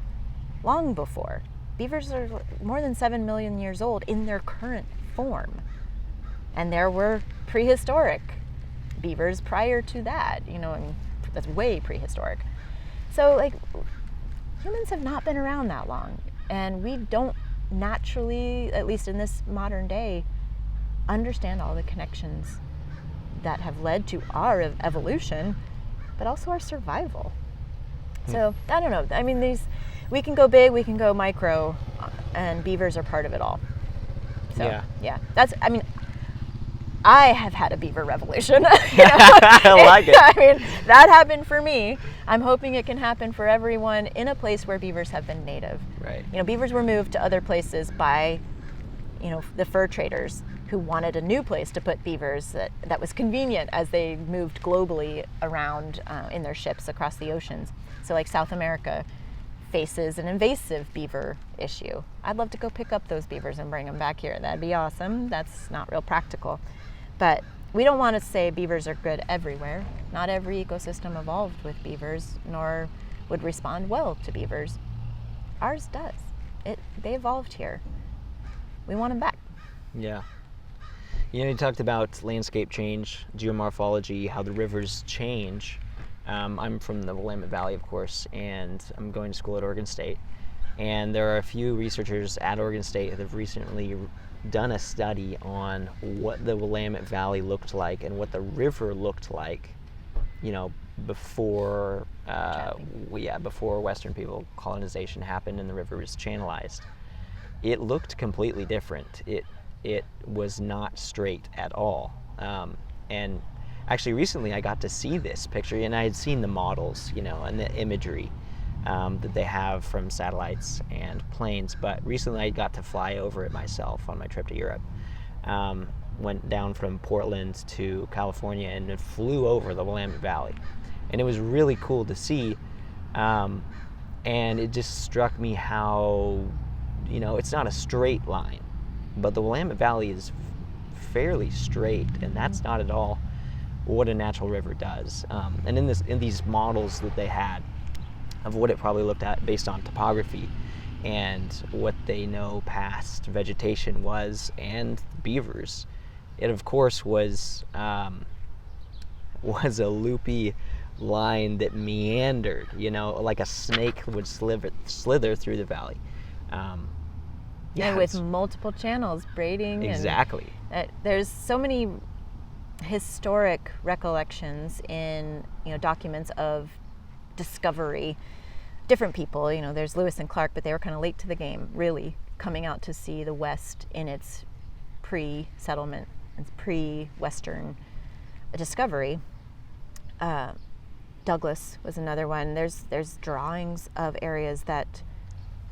long before. Beavers are more than 7 million years old in their current form. And there were prehistoric beavers prior to that, and that's way prehistoric. So, like, humans have not been around that long, and we don't naturally, at least in this modern day, understand all the connections that have led to our evolution, but also our survival. So, I don't know. I mean, we can go big, we can go micro, and beavers are part of it all. So, yeah. I have had a beaver revolution. I like it. I mean, that happened for me. I'm hoping it can happen for everyone in a place where beavers have been native. Right. Beavers were moved to other places by, the fur traders who wanted a new place to put beavers that was convenient as they moved globally around in their ships across the oceans. So, like, South America faces an invasive beaver issue. I'd love to go pick up those beavers and bring them back here. That'd be awesome. That's not real practical. But we don't want to say beavers are good everywhere. Not every ecosystem evolved with beavers, nor would respond well to beavers. Ours does. They evolved here. We want them back. Yeah. You talked about landscape change, geomorphology, how the rivers change. I'm from the Willamette Valley, of course, and I'm going to school at Oregon State. And there are a few researchers at Oregon State that have recently done a study on what the Willamette Valley looked like and what the river looked like, before before Western people colonization happened and the river was channelized. It looked completely different. It was not straight at all. And actually recently I got to see this picture, and I had seen the models, and the imagery that they have from satellites and planes, but recently I got to fly over it myself on my trip to Europe. Went down from Portland to California and it flew over the Willamette Valley, and it was really cool to see, and it just struck me how it's not a straight line, but the Willamette Valley is fairly straight, and that's not at all what a natural river does. And in these models that they had of what it probably looked at based on topography and what they know past vegetation was and beavers, it of course was a loopy line that meandered, like a snake would slither through the valley. And with multiple channels, braiding. Exactly. And, there's so many historic recollections in documents of discovery. Different people, there's Lewis and Clark, but they were kind of late to the game, really, coming out to see the West in its pre-settlement, its pre-Western discovery. Douglas was another one. There's drawings of areas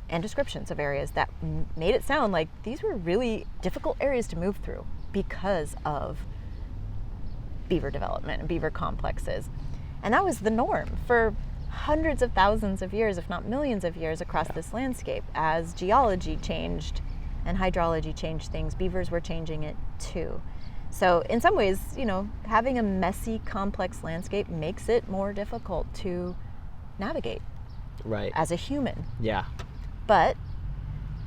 and descriptions of areas that made it sound like these were really difficult areas to move through because of beaver development and beaver complexes. And that was the norm for hundreds of thousands of years, if not millions of years, across this landscape. As geology changed and hydrology changed things, beavers were changing it too. So in some ways, having a messy, complex landscape makes it more difficult to navigate. Right. as a human. Yeah. But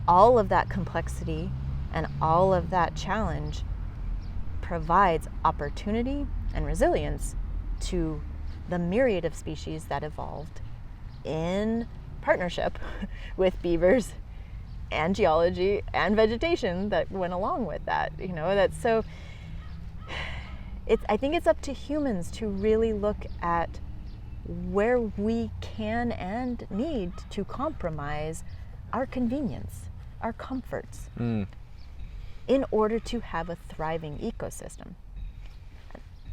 all of that complexity and all of that challenge provides opportunity and resilience to the myriad of species that evolved in partnership with beavers and geology and vegetation that went along with that. That's so. I think it's up to humans to really look at where we can and need to compromise our convenience, our comforts, in order to have a thriving ecosystem.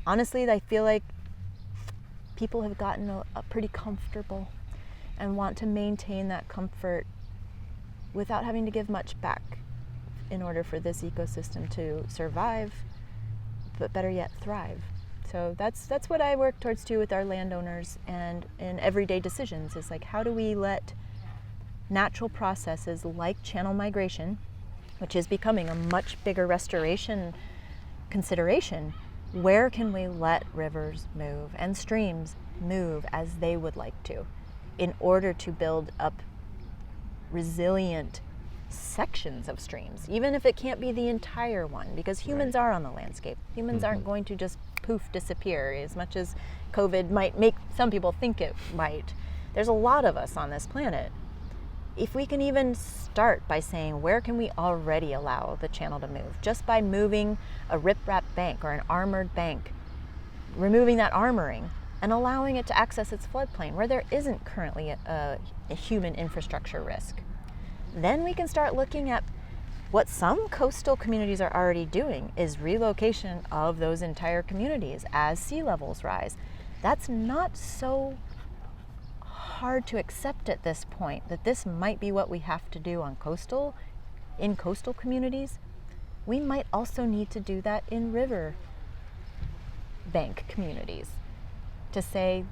Honestly, I feel like people have gotten a pretty comfortable and want to maintain that comfort without having to give much back in order for this ecosystem to survive, but better yet, thrive. So that's what I work towards too with our landowners and in everyday decisions, is like, how do we let natural processes like channel migration, which is becoming a much bigger restoration consideration, where can we let rivers move and streams move as they would like to, in order to build up resilient sections of streams, even if it can't be the entire one, because humans are on the landscape. Humans aren't going to just poof disappear, as much as COVID might make some people think it might. There's a lot of us on this planet. If we can even start by saying, where can we already allow the channel to move? Just by moving a riprap bank or an armored bank, removing that armoring and allowing it to access its floodplain where there isn't currently a human infrastructure risk. Then we can start looking at what some coastal communities are already doing, is relocation of those entire communities as sea levels rise. That's not so hard to accept at this point, that this might be what we have to do in coastal communities. We might also need to do that in river bank communities, to say,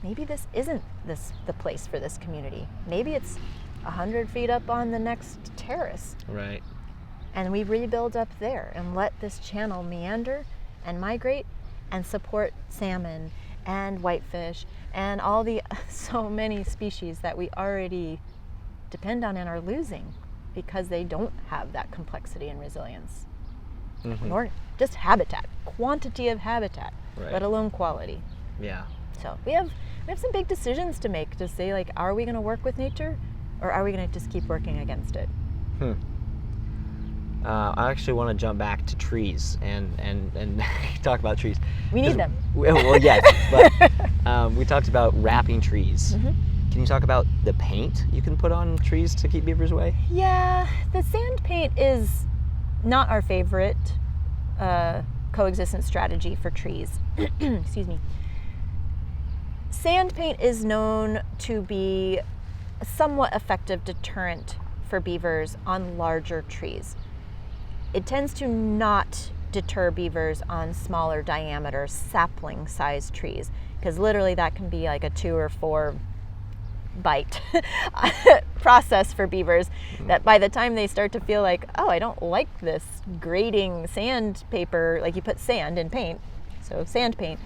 maybe this isn't the place for this community. Maybe it's 100 feet up on the next terrace. Right. And we rebuild up there and let this channel meander and migrate and support salmon and whitefish and all the so many species that we already depend on and are losing because they don't have that complexity and resilience. Nor just habitat, quantity of habitat, let alone quality. Yeah. So we have some big decisions to make, to say, like, are we going to work with nature, or are we going to just keep working against it? I actually want to jump back to trees and talk about trees. We need them. Well, yes, but we talked about wrapping trees. Can you talk about the paint you can put on trees to keep beavers away? Yeah, the sand paint is not our favorite coexistence strategy for trees. Excuse me. Sand paint is known to be a somewhat effective deterrent for beavers on larger trees. It tends to not deter beavers on smaller diameter sapling-sized trees, because literally that can be like a 2 or 4 bite process for beavers, that by the time they start to feel like, oh, I don't like this grating sandpaper, like you put sand in paint, so sand paint,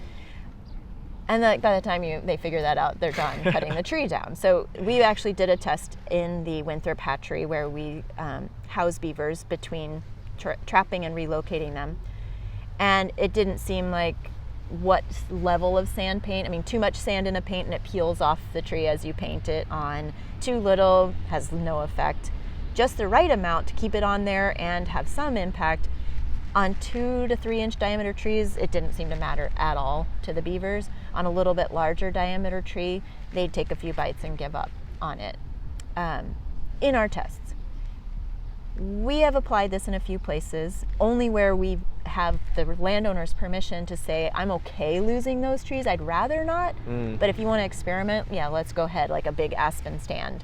and like by the time they figure that out, they're done cutting the tree down. So we actually did a test in the Winthrop hatchery where we house beavers between trapping and relocating them, and it didn't seem like what level of sand paint. I mean, too much sand in a paint and it peels off the tree as you paint it on. Too little has no effect. Just the right amount to keep it on there and have some impact. On 2 to 3 inch diameter trees, it didn't seem to matter at all to the beavers. On a little bit larger diameter tree, they'd take a few bites and give up on it. In our tests, we have applied this in a few places, only where we have the landowner's permission to say, I'm okay losing those trees, I'd rather not, but if you want to experiment, yeah, let's go ahead, like a big aspen stand.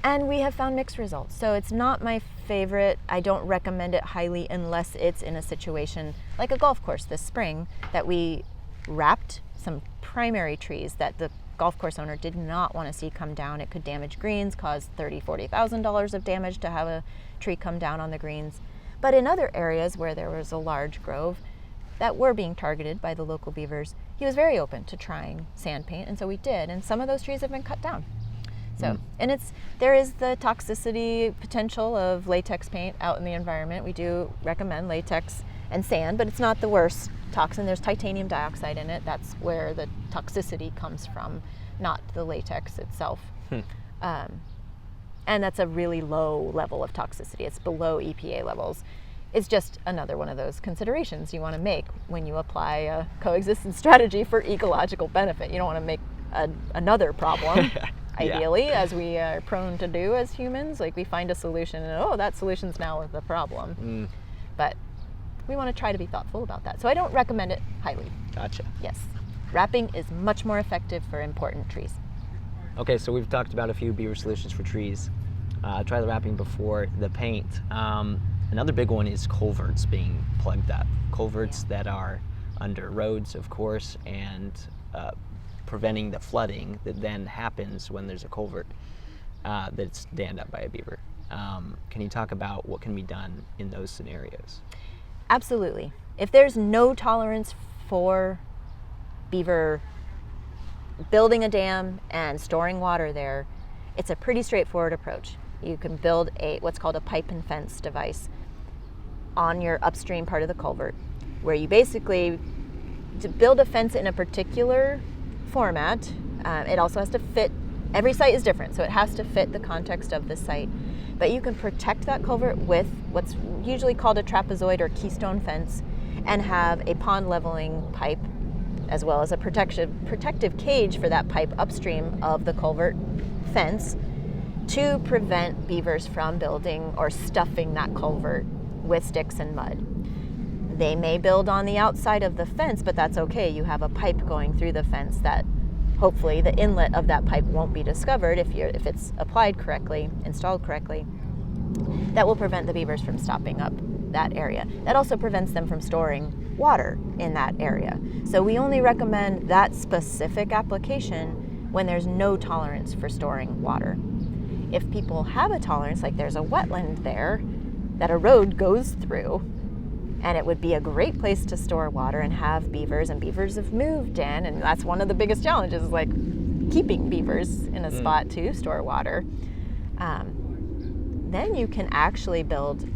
And we have found mixed results. So it's not my favorite. I don't recommend it highly unless it's in a situation like a golf course this spring, that we wrapped some primary trees that the golf course owner did not want to see come down. It could damage greens, cause $30,000-$40,000 of damage to have a tree come down on the greens. But in other areas where there was a large grove that were being targeted by the local beavers, he was very open to trying sand paint, and so we did, and some of those trees have been cut down. So, and there is the toxicity potential of latex paint out in the environment. We do recommend latex and sand, but it's not the worst toxin. There's titanium dioxide in it. That's where the toxicity comes from, not the latex itself. And that's a really low level of toxicity. It's below EPA levels. It's just another one of those considerations you want to make when you apply a coexistence strategy for ecological benefit. You don't want to make another problem, ideally, as we are prone to do as humans. Like, we find a solution and, that solution's now the problem. But we want to try to be thoughtful about that. So I don't recommend it highly. Gotcha. Yes. Wrapping is much more effective for important trees. Okay, so we've talked about a few beaver solutions for trees. Try the wrapping before the paint. Another big one is culverts being plugged up. Culverts that are under roads, of course, and preventing the flooding that then happens when there's a culvert that's dammed up by a beaver. Can you talk about what can be done in those scenarios? Absolutely. If there's no tolerance for beaver building a dam and storing water there, it's a pretty straightforward approach. You can build what's called a pipe and fence device on your upstream part of the culvert, where you basically, to build a fence in a particular format, it also has to fit, every site is different, so it has to fit the context of the site. But you can protect that culvert with what's usually called a trapezoid or keystone fence, and have a pond leveling pipe, as well as a protective cage for that pipe upstream of the culvert fence, to prevent beavers from building or stuffing that culvert with sticks and mud. They may build on the outside of the fence, but that's okay. You have a pipe going through the fence that hopefully the inlet of that pipe won't be discovered if it's applied correctly, installed correctly. That will prevent the beavers from stopping up that area. That also prevents them from storing water in that area. So we only recommend that specific application when there's no tolerance for storing water. If people have a tolerance, like there's a wetland there that a road goes through, and it would be a great place to store water and have beavers, and beavers have moved in, and that's one of the biggest challenges, is like keeping beavers in a spot to store water. Then you can actually build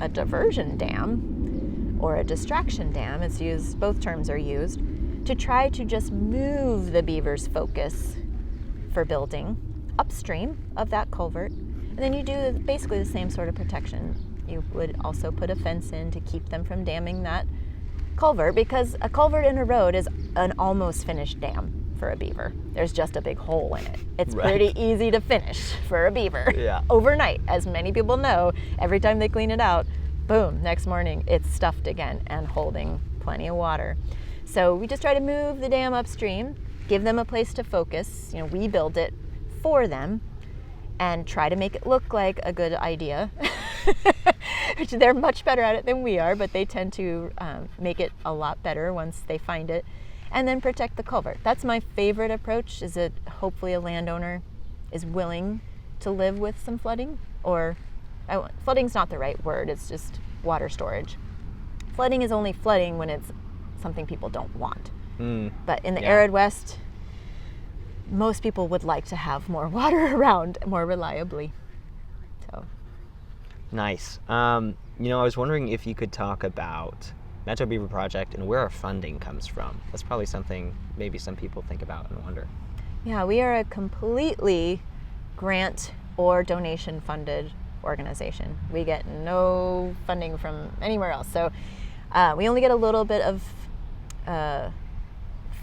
a diversion dam or a distraction dam. It's used, both terms are used, to try to just move the beaver's focus for building upstream of that culvert. And then you do basically the same sort of protection. You would also put a fence in to keep them from damming that culvert, because a culvert in a road is an almost finished dam for a beaver. There's just a big hole in it. It's pretty easy to finish for a beaver. Overnight, as many people know, every time they clean it out, boom, next morning it's stuffed again and holding plenty of water. So we just try to move the dam upstream, give them a place to focus. We build it for them and try to make it look like a good idea. Which they're much better at it than we are, but they tend to make it a lot better once they find it. And then protect the culvert. That's my favorite approach, is that hopefully a landowner is willing to live with some flooding, or flooding's not the right word, it's just water storage. Flooding is only flooding when it's something people don't want. But in the arid West, most people would like to have more water around more reliably. So. Nice. I was wondering if you could talk about Methow Beaver Project and where our funding comes from. That's probably something maybe some people think about and wonder. Yeah, we are a completely grant or donation funded organization. We get no funding from anywhere else. So we only get a little bit of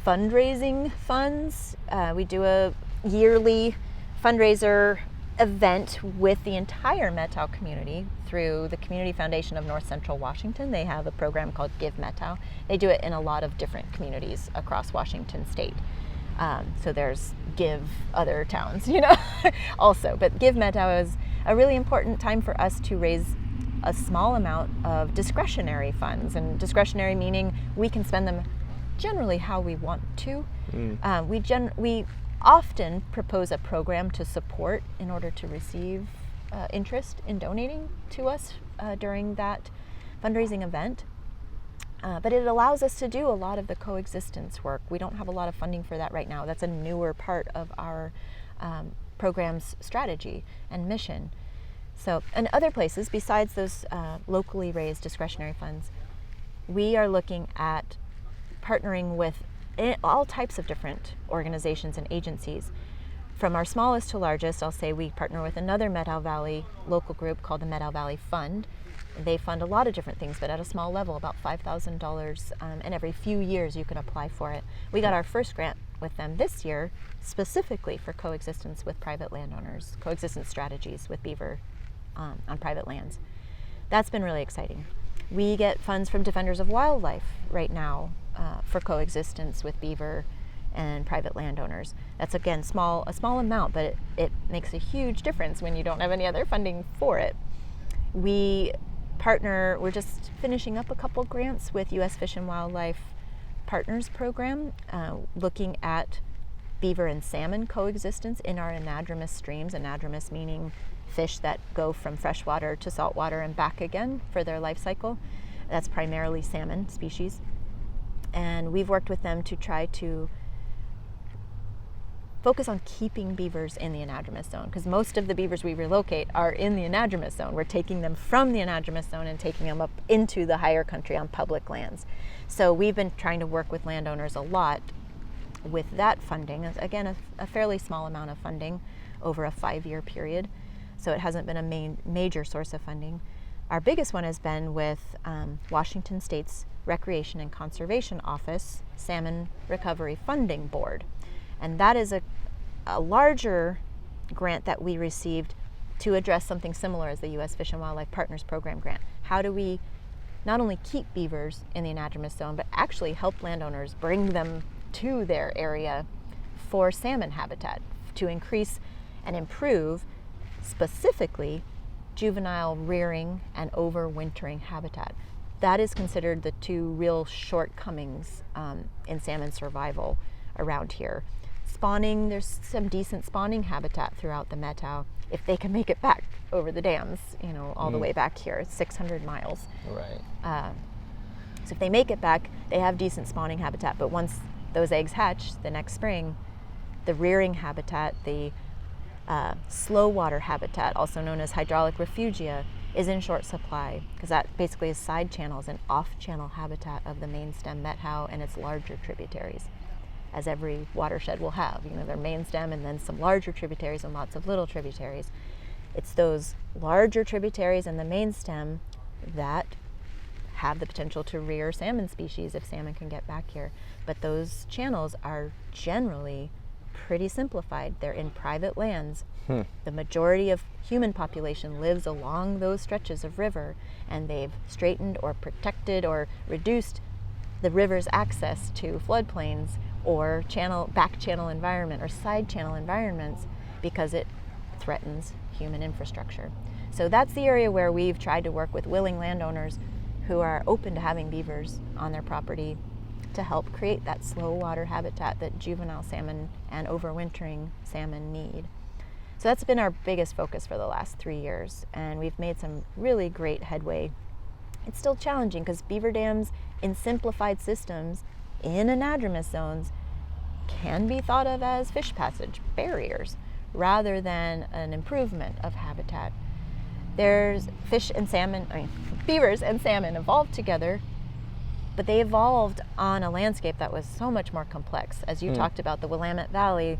fundraising funds. We do a yearly fundraiser event with the entire Methow community through the Community Foundation of North Central Washington. They have a program called Give Methow. They do it in a lot of different communities across Washington state. So there's Give other towns, also. But Give Methow is a really important time for us to raise a small amount of discretionary funds. And discretionary meaning we can spend them generally how we want to. We often propose a program to support in order to receive interest in donating to us during that fundraising event. But it allows us to do a lot of the coexistence work. We don't have a lot of funding for that right now. That's a newer part of our program's strategy and mission. So, and other places besides those locally raised discretionary funds, we are looking at partnering with all types of different organizations and agencies. From our smallest to largest, I'll say we partner with another Methow Valley local group called the Methow Valley Fund. They fund a lot of different things, but at a small level, about $5,000, and every few years you can apply for it. We got our first grant with them this year, specifically for coexistence with private landowners, coexistence strategies with beaver on private lands. That's been really exciting. We get funds from Defenders of Wildlife right now for coexistence with beaver and private landowners. That's again a small amount, but it makes a huge difference when you don't have any other funding for it. We're just finishing up a couple grants with U.S. Fish and Wildlife Partners Program, looking at beaver and salmon coexistence in our anadromous streams, anadromous meaning fish that go from freshwater to saltwater and back again for their life cycle. That's primarily salmon species. And we've worked with them to try to focus on keeping beavers in the anadromous zone, because most of the beavers we relocate are in the anadromous zone. We're taking them from the anadromous zone and taking them up into the higher country on public lands. So we've been trying to work with landowners a lot with that funding. Again, a fairly small amount of funding over a 5-year period, so it hasn't been a major source of funding. Our biggest one has been with Washington State's Recreation and Conservation Office Salmon Recovery Funding Board. And that is a larger grant that we received to address something similar as the U.S. Fish and Wildlife Partners Program grant. How do we not only keep beavers in the anadromous zone, but actually help landowners bring them to their area for salmon habitat to increase and improve specifically juvenile rearing and overwintering habitat? That is considered the two real shortcomings in salmon survival around here. Spawning, there's some decent spawning habitat throughout the Methow if they can make it back over the dams, all the way back here. It's 600 miles. Right. So if they make it back, they have decent spawning habitat. But once those eggs hatch the next spring, the rearing habitat, the slow water habitat, also known as hydraulic refugia, is in short supply, because that basically is side channels and off-channel habitat of the main stem Methow and its larger tributaries, as every watershed will have. Their main stem and then some larger tributaries and lots of little tributaries. It's those larger tributaries and the main stem that have the potential to rear salmon species if salmon can get back here. But those channels are generally pretty simplified. They're in private lands. The majority of human population lives along those stretches of river, and they've straightened or protected or reduced the river's access to floodplains or back channel environment or side channel environments because it threatens human infrastructure. So that's the area where we've tried to work with willing landowners who are open to having beavers on their property to help create that slow water habitat that juvenile salmon and overwintering salmon need. So that's been our biggest focus for the last 3 years, and we've made some really great headway. It's still challenging because beaver dams in simplified systems in anadromous zones can be thought of as fish passage barriers rather than an improvement of habitat. There's beavers and salmon evolved together, but they evolved on a landscape that was so much more complex. As you talked about, the Willamette Valley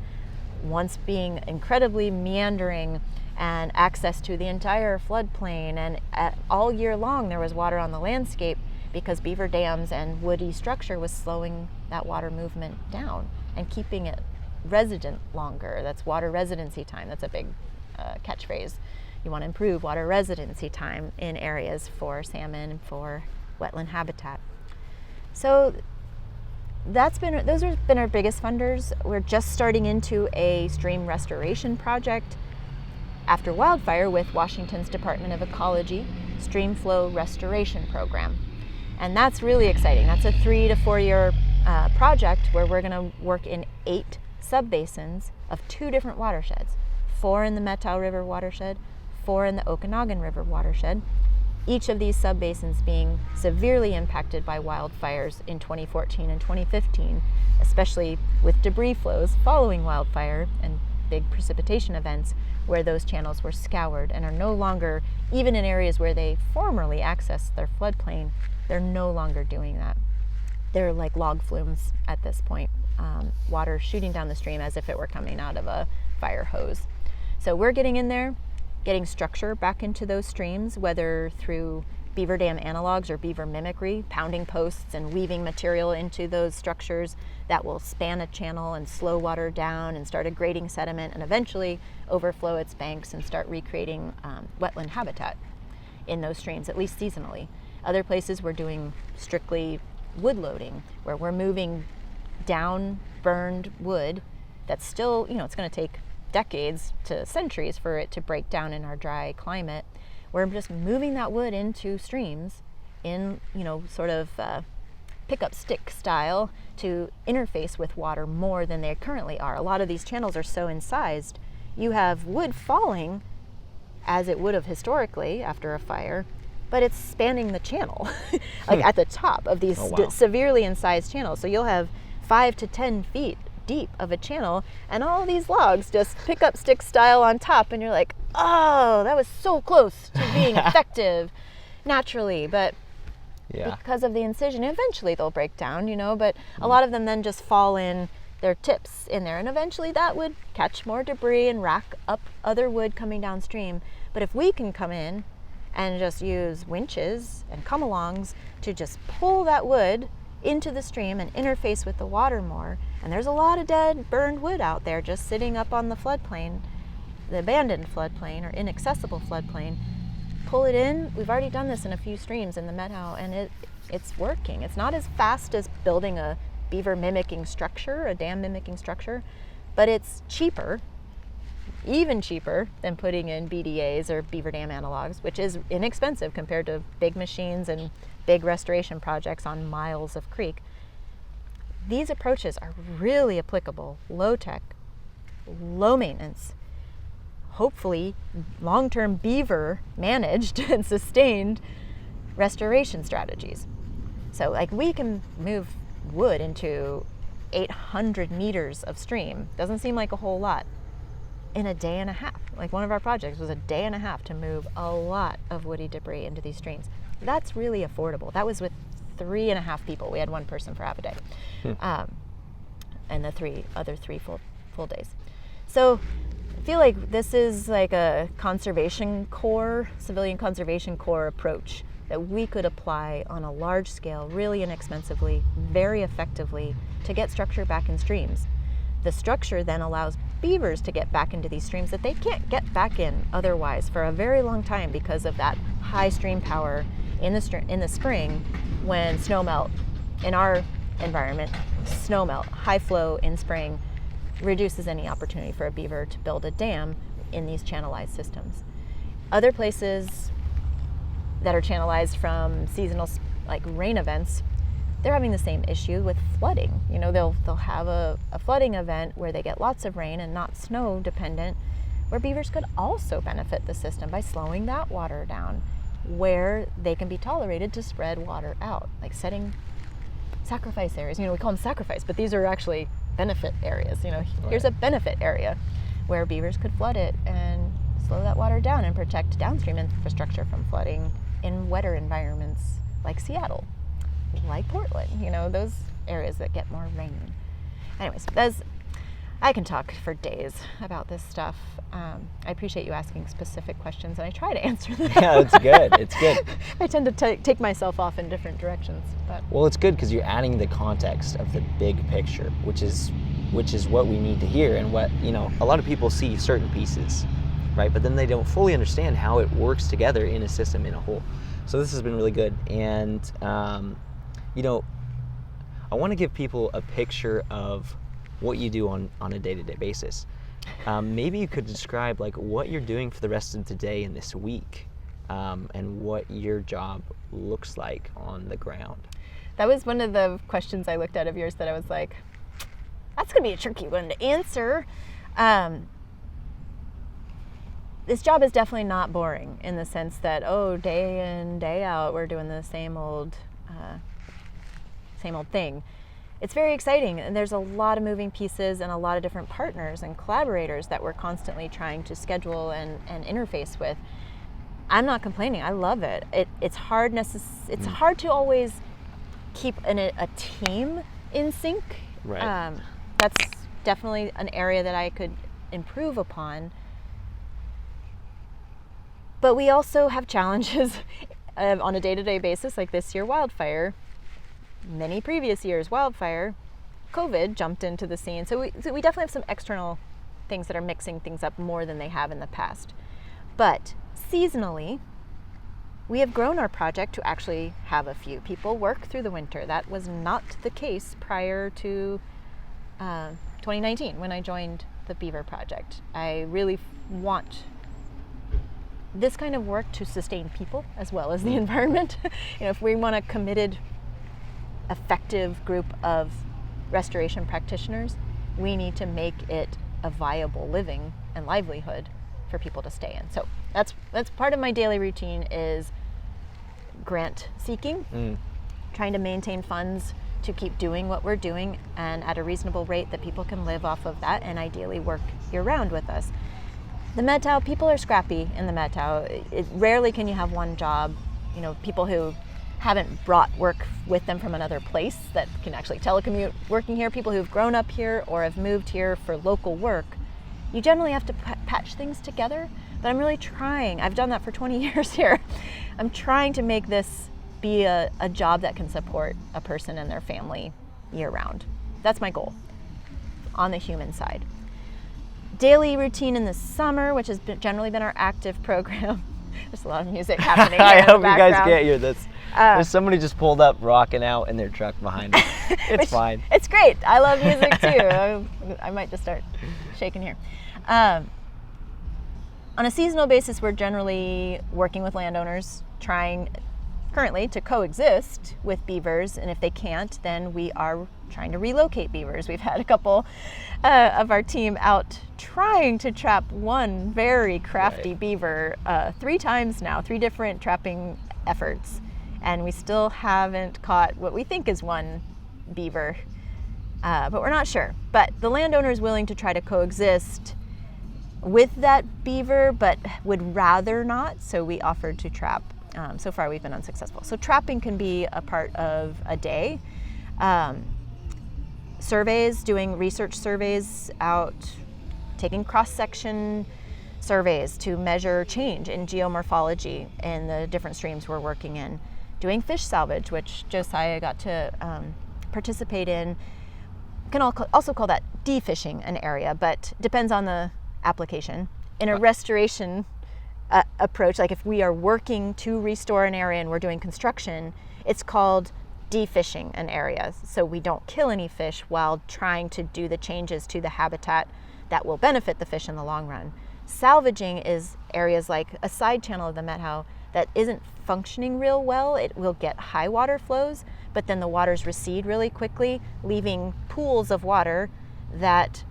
once being incredibly meandering and access to the entire floodplain, and all year long there was water on the landscape because beaver dams and woody structure was slowing that water movement down and keeping it resident longer. That's water residency time. That's a big catchphrase. You want to improve water residency time in areas for salmon and for wetland habitat. So those have been our biggest funders. We're just starting into a stream restoration project after wildfire with Washington's Department of Ecology Stream Flow Restoration Program. And that's really exciting. That's a 3 to 4 year project where we're going to work in 8 subbasins of 2 different watersheds, 4 in the Methow River watershed, 4 in the Okanagan River watershed, each of these subbasins being severely impacted by wildfires in 2014 and 2015, especially with debris flows following wildfire and big precipitation events where those channels were scoured and are no longer, even in areas where they formerly accessed their floodplain, they're no longer doing that. They're like log flumes at this point, water shooting down the stream as if it were coming out of a fire hose. So we're getting in there, getting structure back into those streams, whether through beaver dam analogs or beaver mimicry, pounding posts and weaving material into those structures that will span a channel and slow water down and start aggrading sediment and eventually overflow its banks and start recreating wetland habitat in those streams, at least seasonally. Other places we're doing strictly wood loading, where we're moving down burned wood that's still, it's going to take decades to centuries for it to break down in our dry climate. We're just moving that wood into streams in, sort of pickup stick style to interface with water more than they currently are. A lot of these channels are so incised, you have wood falling as it would have historically after a fire, but it's spanning the channel, like at the top of these severely incised channels. So you'll have 5 to 10 feet deep of a channel and all these logs just pick up stick style on top, and you're like, oh, that was so close to being effective naturally, but because of the incision eventually they'll break down, but a lot of them then just fall in their tips in there, and eventually that would catch more debris and rack up other wood coming downstream. But if we can come in and just use winches and come-alongs to just pull that wood into the stream and interface with the water more, and there's a lot of dead, burned wood out there just sitting up on the floodplain, the abandoned floodplain or inaccessible floodplain, pull it in. We've already done this in a few streams in the Methow, and it's working. It's not as fast as building a beaver mimicking structure, a dam mimicking structure, but it's cheaper, even cheaper than putting in BDAs or beaver dam analogs, which is inexpensive compared to big machines and big restoration projects on miles of creek. These approaches are really applicable, low tech, low maintenance, hopefully long-term beaver managed and sustained restoration strategies. So like we can move wood into 800 meters of stream. Doesn't seem like a whole lot in a day and a half. Like one of our projects was a day and a half to move a lot of woody debris into these streams. That's really affordable. That was with 3.5 people. We had one person for half a day, and the other three full days. So I feel like this is like a civilian conservation corps approach that we could apply on a large scale, really inexpensively, very effectively, to get structure back in streams. The structure then allows beavers to get back into these streams that they can't get back in otherwise for a very long time because of that high stream power in the spring when snowmelt in our environment, high flow in spring reduces any opportunity for a beaver to build a dam in these channelized systems. Other places that are channelized from seasonal like rain events, they're having the same issue with flooding. They'll have a flooding event where they get lots of rain and not snow dependent, where beavers could also benefit the system by slowing that water down, where they can be tolerated to spread water out, like setting sacrifice areas. We call them sacrifice, but these are actually benefit areas. Here's a benefit area where beavers could flood it and slow that water down and protect downstream infrastructure from flooding in wetter environments like Seattle, like Portland, those areas that get more rain. Anyways, I can talk for days about this stuff. I appreciate you asking specific questions, and I try to answer them. Yeah, it's good. It's good. I tend to take myself off in different directions. But well, it's good because you're adding the context of the big picture, which is what we need to hear, and what a lot of people see certain pieces, right? But then they don't fully understand how it works together in a system in a whole. So this has been really good, and I want to give people a picture of what you do on a day-to-day basis. Maybe you could describe like what you're doing for the rest of the day and this week, and what your job looks like on the ground. That was one of the questions I looked at of yours that I was like, that's going to be a tricky one to answer. this job is definitely not boring in the sense that, day in, day out, we're doing the same old thing. It's very exciting, and there's a lot of moving pieces and a lot of different partners and collaborators that we're constantly trying to schedule and interface with. I'm not complaining. I love it. It's hard to always keep a team in sync. Right. That's definitely an area that I could improve upon. But we also have challenges on a day-to-day basis, like this year, wildfire. Many previous years, wildfire, COVID jumped into the scene. So we definitely have some external things that are mixing things up more than they have in the past. But seasonally, we have grown our project to actually have a few people work through the winter. That was not the case prior to 2019 when I joined the Beaver Project. I really want this kind of work to sustain people as well as the environment. If we want a committed, effective group of restoration practitioners, we need to make it a viable living and livelihood for people to stay in. So that's part of my daily routine is grant seeking, trying to maintain funds to keep doing what we're doing and at a reasonable rate that people can live off of that and ideally work year-round with us. The Methow, people are scrappy in the Methow. Rarely can you have one job. People who haven't brought work with them from another place that can actually telecommute working here, people who've grown up here or have moved here for local work, you generally have to patch things together. But I'm really trying. I've done that for 20 years here. I'm trying to make this be a job that can support a person and their family year-round. That's my goal on the human side. Daily routine in the summer, which has generally been our active program. There's a lot of music happening. I hope you guys background. can't hear this. There's somebody just pulled up, rocking out in their truck behind us. It's fine. It's great. I love music too. I might just start shaking here. On a seasonal basis, we're generally working with landowners, trying currently to coexist with beavers, and if they can't, then we are trying to relocate beavers. We've had a couple of our team out trying to trap one very crafty beaver 3 times now, 3 different trapping efforts, and we still haven't caught what we think is one beaver, but we're not sure. But the landowner is willing to try to coexist with that beaver, but would rather not, so we offered to trap. So far we've been unsuccessful. So trapping can be a part of a day. Surveys, doing research surveys out, taking cross-section surveys to measure change in geomorphology in the different streams we're working in. Doing fish salvage, which Josiah got to participate in. Can also call that defishing an area, but depends on the application. In a restoration approach, like if we are working to restore an area and we're doing construction, it's called defishing an area. So we don't kill any fish while trying to do the changes to the habitat that will benefit the fish in the long run. Salvaging is areas like a side channel of the Methow that isn't functioning real well. It will get high water flows, but then the waters recede really quickly, leaving pools of water that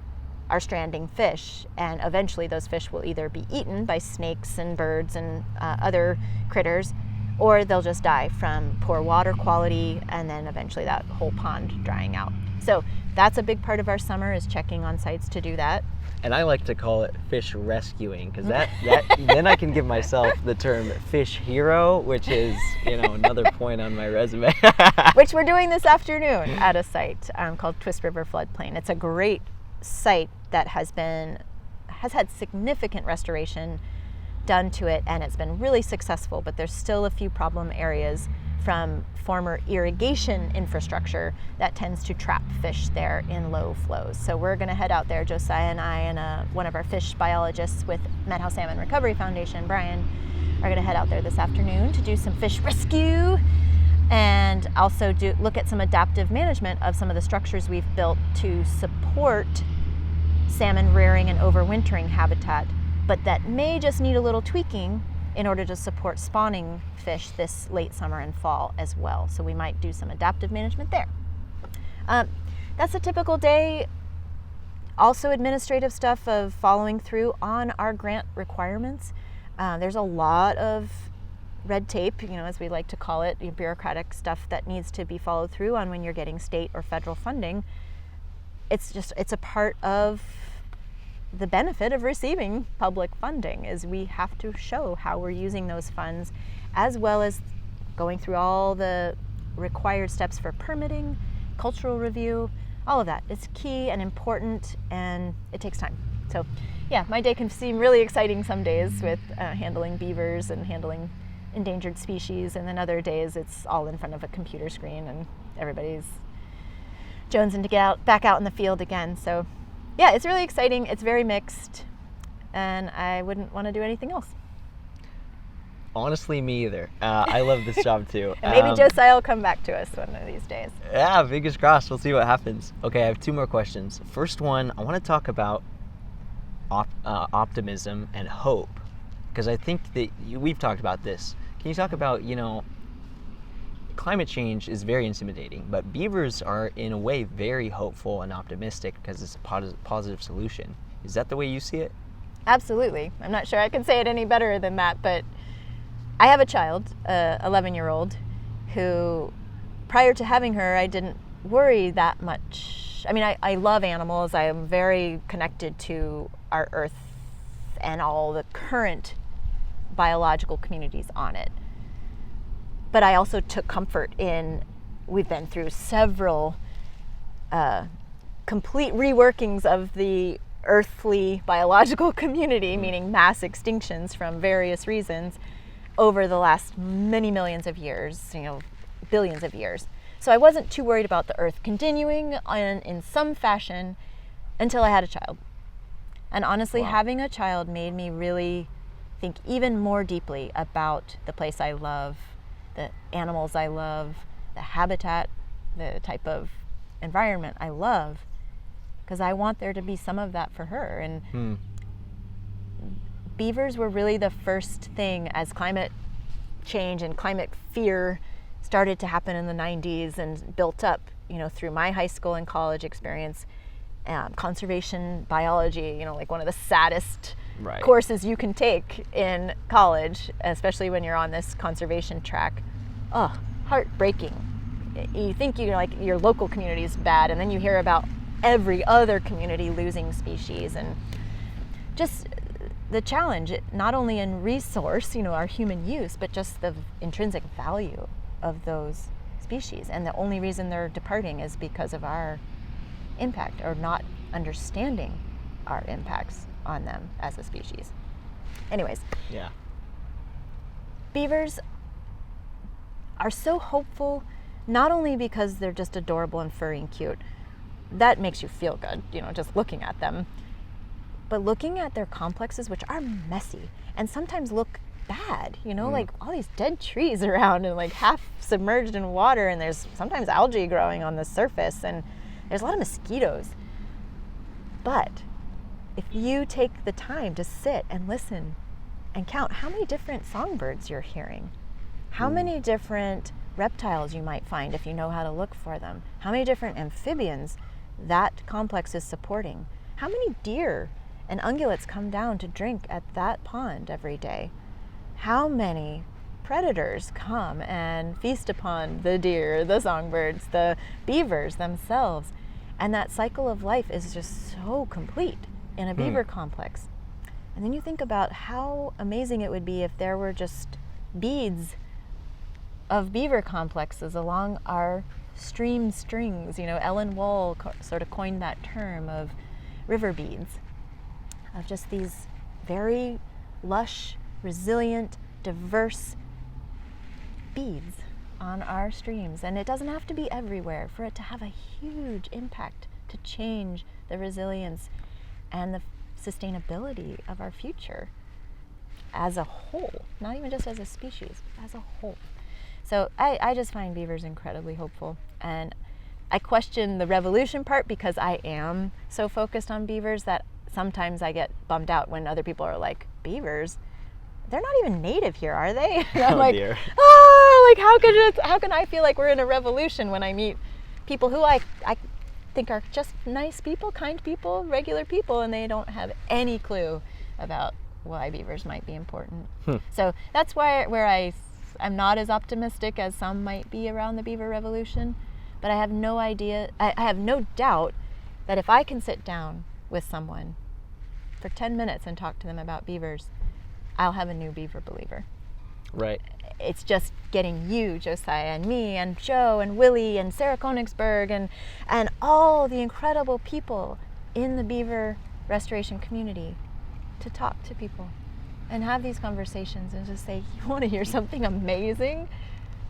are stranding fish, and eventually those fish will either be eaten by snakes and birds and other critters, or they'll just die from poor water quality, and then eventually that whole pond drying out. So that's a big part of our summer, is checking on sites to do that. And I like to call it fish rescuing, because that then I can give myself the term fish hero, which is another point on my resume. Which we're doing this afternoon at a site called Twist River Floodplain. It's a great site that has had significant restoration done to it, and it's been really successful, but there's still a few problem areas from former irrigation infrastructure that tends to trap fish there in low flows. So we're going to head out there, Josiah and I and one of our fish biologists with Methow Salmon Recovery Foundation, Brian, are going to head out there this afternoon to do some fish rescue and also look at some adaptive management of some of the structures we've built to support salmon rearing and overwintering habitat, but that may just need a little tweaking in order to support spawning fish this late summer and fall as well. So we might do some adaptive management there. That's a typical day. Also administrative stuff of following through on our grant requirements. There's a lot of red tape, as we like to call it, bureaucratic stuff that needs to be followed through on when you're getting state or federal funding. It's a part of the benefit of receiving public funding, is we have to show how we're using those funds, as well as going through all the required steps for permitting, cultural review, all of that. It's key and important, and it takes time. So yeah, my day can seem really exciting some days with handling beavers and handling endangered species, and then other days it's all in front of a computer screen and everybody's jonesing to get back out in the field again. So yeah, it's really exciting. It's very mixed, and I wouldn't want to do anything else. Honestly, me either. I love this job too. And maybe Josiah will come back to us one of these days. Yeah, fingers crossed. We'll see what happens. Okay, I have 2 more questions. First one, I want to talk about optimism and hope, because I think that we've talked about this. Can you talk about, climate change is very intimidating, but beavers are in a way very hopeful and optimistic because it's a positive solution. Is that the way you see it? Absolutely. I'm not sure I can say it any better than that, but I have a child, 11-year-old, who prior to having her, I didn't worry that much. I mean, I love animals. I am very connected to our earth and all the current biological communities on it. But I also took comfort in, we've been through several complete reworkings of the earthly biological community, meaning mass extinctions from various reasons over the last many millions of years, billions of years. So I wasn't too worried about the earth continuing in some fashion until I had a child. And honestly, Wow. Having a child made me really think even more deeply about the place I love, the animals I love, the habitat, the type of environment I love, because I want there to be some of that for her. And beavers were really the first thing as climate change and climate fear started to happen in the 90s and built up, through my high school and college experience. Conservation biology, like one of the saddest Right. courses you can take in college, especially when you're on this conservation track. Oh, heartbreaking. You think your local community is bad, and then you hear about every other community losing species, and just the challenge, not only in resource, our human use, but just the intrinsic value of those species. And the only reason they're departing is because of our impact, or not understanding our impacts on them as a species. Anyways, Yeah. beavers are so hopeful, not only because they're just adorable and furry and cute. That makes you feel good, just looking at them. But looking at their complexes, which are messy and sometimes look bad, like all these dead trees around and like half submerged in water, and there's sometimes algae growing on the surface, and there's a lot of mosquitoes. But if you take the time to sit and listen and count how many different songbirds you're hearing, how many different reptiles you might find if you know how to look for them, how many different amphibians that complex is supporting, how many deer and ungulates come down to drink at that pond every day, how many predators come and feast upon the deer, the songbirds, the beavers themselves. And that cycle of life is just so complete in a beaver complex. And then you think about how amazing it would be if there were just beads of beaver complexes along our stream strings. Ellen Wall sort of coined that term of river beads, of just these very lush, resilient, diverse beads on our streams. And it doesn't have to be everywhere for it to have a huge impact to change the resilience and the sustainability of our future as a whole, not even just as a species, as a whole. So I just find beavers incredibly hopeful. And I question the revolution part because I am so focused on beavers that sometimes I get bummed out when other people are like, beavers? They're not even native here, are they? And I'm Dear. how can I feel like we're in a revolution when I meet people who I think are just nice people, kind people, regular people, and they don't have any clue about why beavers might be important. So that's where I'm not as optimistic as some might be around the beaver revolution, but I have no idea, I have no doubt that if I can sit down with someone for 10 minutes and talk to them about beavers, I'll have a new beaver believer. Right. It's just getting you, Josiah, and me, and Joe, and Willie, and Sarah Koenigsberg, and all the incredible people in the beaver restoration community to talk to people and have these conversations and just say, you want to hear something amazing?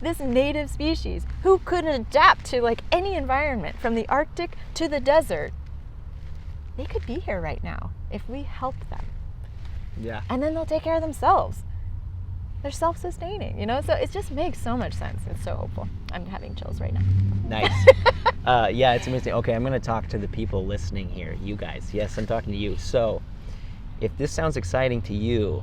This native species who could adapt to like any environment from the Arctic to the desert, they could be here right now if we help them. Yeah. And then they'll take care of themselves. They're self-sustaining, you know? So it just makes so much sense. It's so hopeful. I'm having chills right now. Nice. Yeah, it's amazing. Okay, I'm going to talk to the people listening here. You guys. Yes, I'm talking to you. So if this sounds exciting to you,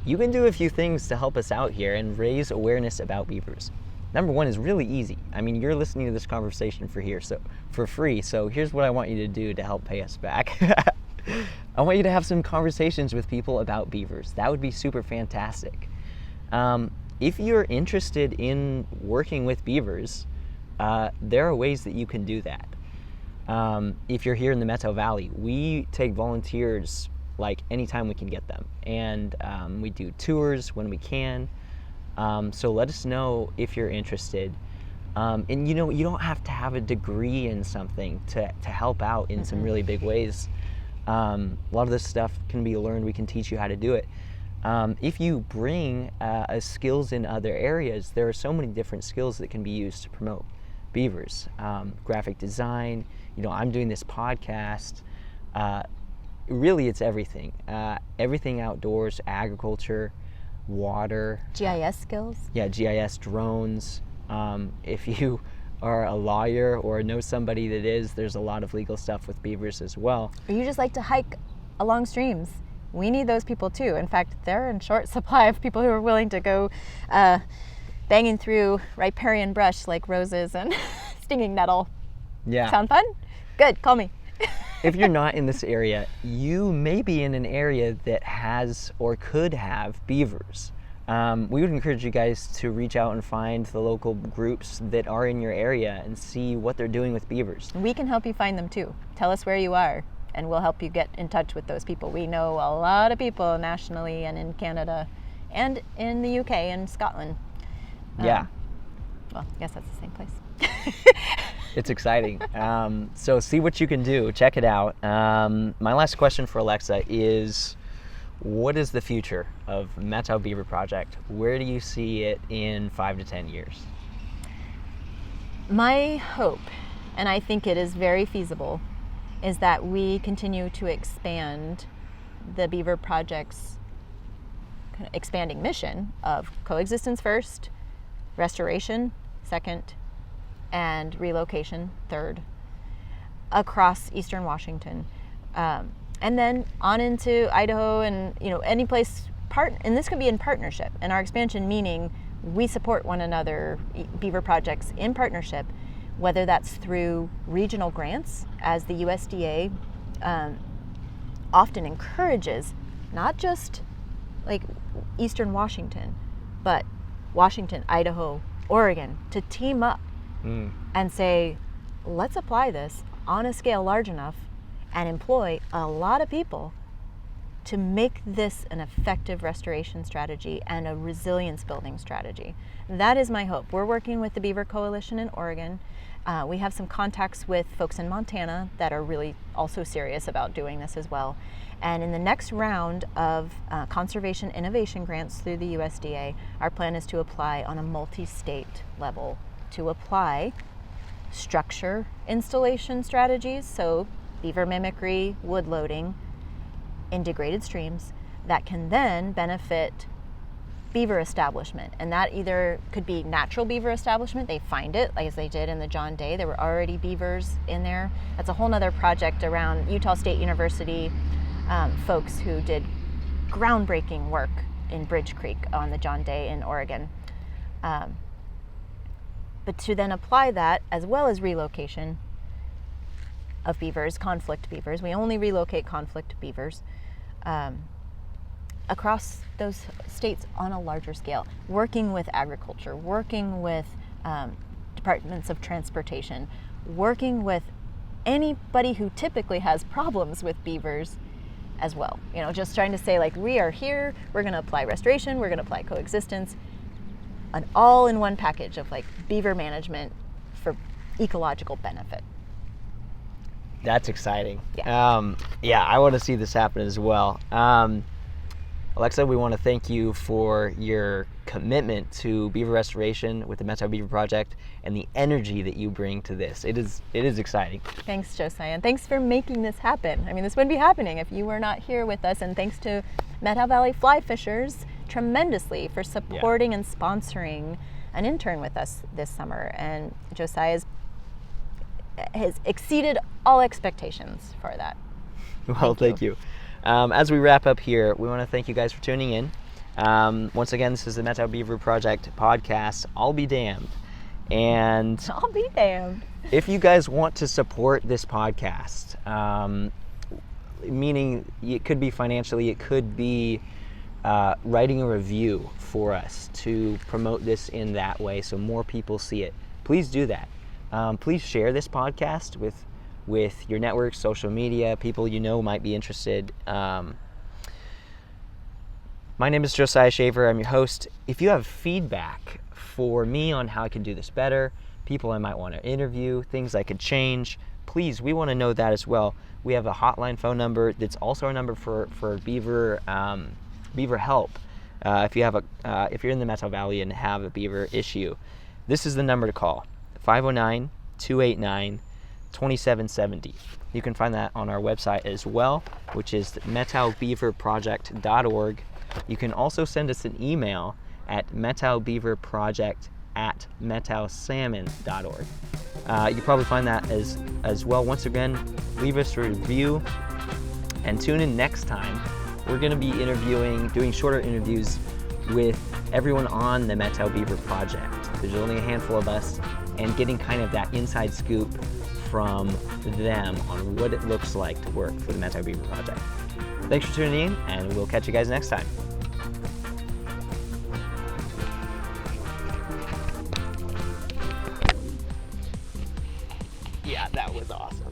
you can do a few things to help us out here and raise awareness about beavers. Number one is really easy. I mean, you're listening to this conversation for free. So here's what I want you to do to help pay us back. I want you to have some conversations with people about beavers. That would be super fantastic. If you're interested in working with beavers, there are ways that you can do that. If you're here in the Methow Valley, we take volunteers like anytime we can get them, and we do tours when we can. So let us know if you're interested. And you know, you don't have to have a degree in something to help out in some really big ways. A lot of this stuff can be learned. We can teach you how to do it. If you bring skills in other areas, there are so many different skills that can be used to promote beavers. Graphic design, you know, I'm doing this podcast. Really, it's everything. Everything outdoors, agriculture, water. GIS skills? Yeah, GIS, drones. If you are a lawyer or know somebody that is, there's a lot of legal stuff with beavers as well. Or you just like to hike along streams. We need those people too. In fact, they're in short supply of people who are willing to go banging through riparian brush like roses and stinging nettle. Yeah. Sound fun? Good, call me. If you're not in this area, you may be in an area that has or could have beavers. We would encourage you guys to reach out and find the local groups that are in your area and see what they're doing with beavers. We can help you find them too. Tell us where you are, and we'll help you get in touch with those people. We know a lot of people nationally and in Canada and in the UK and Scotland. Yeah. Well, I guess that's the same place. It's exciting. So see what you can do. Check it out. My last question for Alexa is, what is the future of Methow Beaver Project? Where do you see it in 5 to 10 years? My hope, and I think it is very feasible, is that we continue to expand the Beaver Project's expanding mission of coexistence first, restoration second, and relocation third, across eastern Washington, and then on into Idaho and any place. And this can be in partnership. And our expansion meaning we support one another, beaver projects in partnership, whether that's through regional grants, as the USDA often encourages, not just like eastern Washington, but Washington, Idaho, Oregon, to team up and say, let's apply this on a scale large enough and employ a lot of people to make this an effective restoration strategy and a resilience building strategy. That is my hope. We're working with the Beaver Coalition in Oregon. We have some contacts with folks in Montana that are really also serious about doing this as well. And in the next round of conservation innovation grants through the USDA, our plan is to apply on a multi-state level to apply structure installation strategies, so beaver mimicry, wood loading, in degraded streams that can then benefit beaver establishment. And that either could be natural beaver establishment, they find it, like as they did in the John Day, there were already beavers in there. That's a whole nother project around Utah State University, folks who did groundbreaking work in Bridge Creek on the John Day in Oregon. But to then apply that, as well as relocation, of beavers, conflict beavers. We only relocate conflict beavers across those states on a larger scale, working with agriculture, working with departments of transportation, working with anybody who typically has problems with beavers as well. You know, just trying to say, like, we are here, we're going to apply restoration, we're going to apply coexistence, an all-in-one package of like beaver management for ecological benefit. That's exciting. Yeah. Yeah, I want to see this happen as well. Alexa, we want to thank you for your commitment to beaver restoration with the Methow Beaver Project and the energy that you bring to this. It is exciting. Thanks, Josiah, and thanks for making this happen. I mean, this wouldn't be happening if you were not here with us, and thanks to Methow Valley fly fishers tremendously for supporting and sponsoring an intern with us this summer. And Josiah has exceeded all expectations for that. Well, thank you. As we wrap up here, we want to thank you guys for tuning in. Once again, this is the Methow Beaver Project podcast. I'll be damned. And I'll be damned. If you guys want to support this podcast, meaning it could be financially, it could be writing a review for us to promote this in that way so more people see it, please do that. Please share this podcast with your network, social media, people you know might be interested. My name is Josiah Shaver. I'm your host. If you have feedback for me on how I can do this better, people I might want to interview, things I could change, please, we want to know that as well. We have a hotline phone number that's also our number for beaver help. If you're in the Methow Valley and have a beaver issue, this is the number to call, 509-289-2770. You can find that on our website as well, which is methowbeaverproject.org. You can also send us an email at methowbeaverproject@methowsalmon.org. You can probably find that as well. Once again, leave us a review and tune in next time. We're going to be doing shorter interviews with everyone on the Methow Beaver Project. There's only a handful of us, and getting kind of that inside scoop from them on what it looks like to work for the Methow Beaver Project. Thanks for tuning in, and we'll catch you guys next time. Yeah, that was awesome.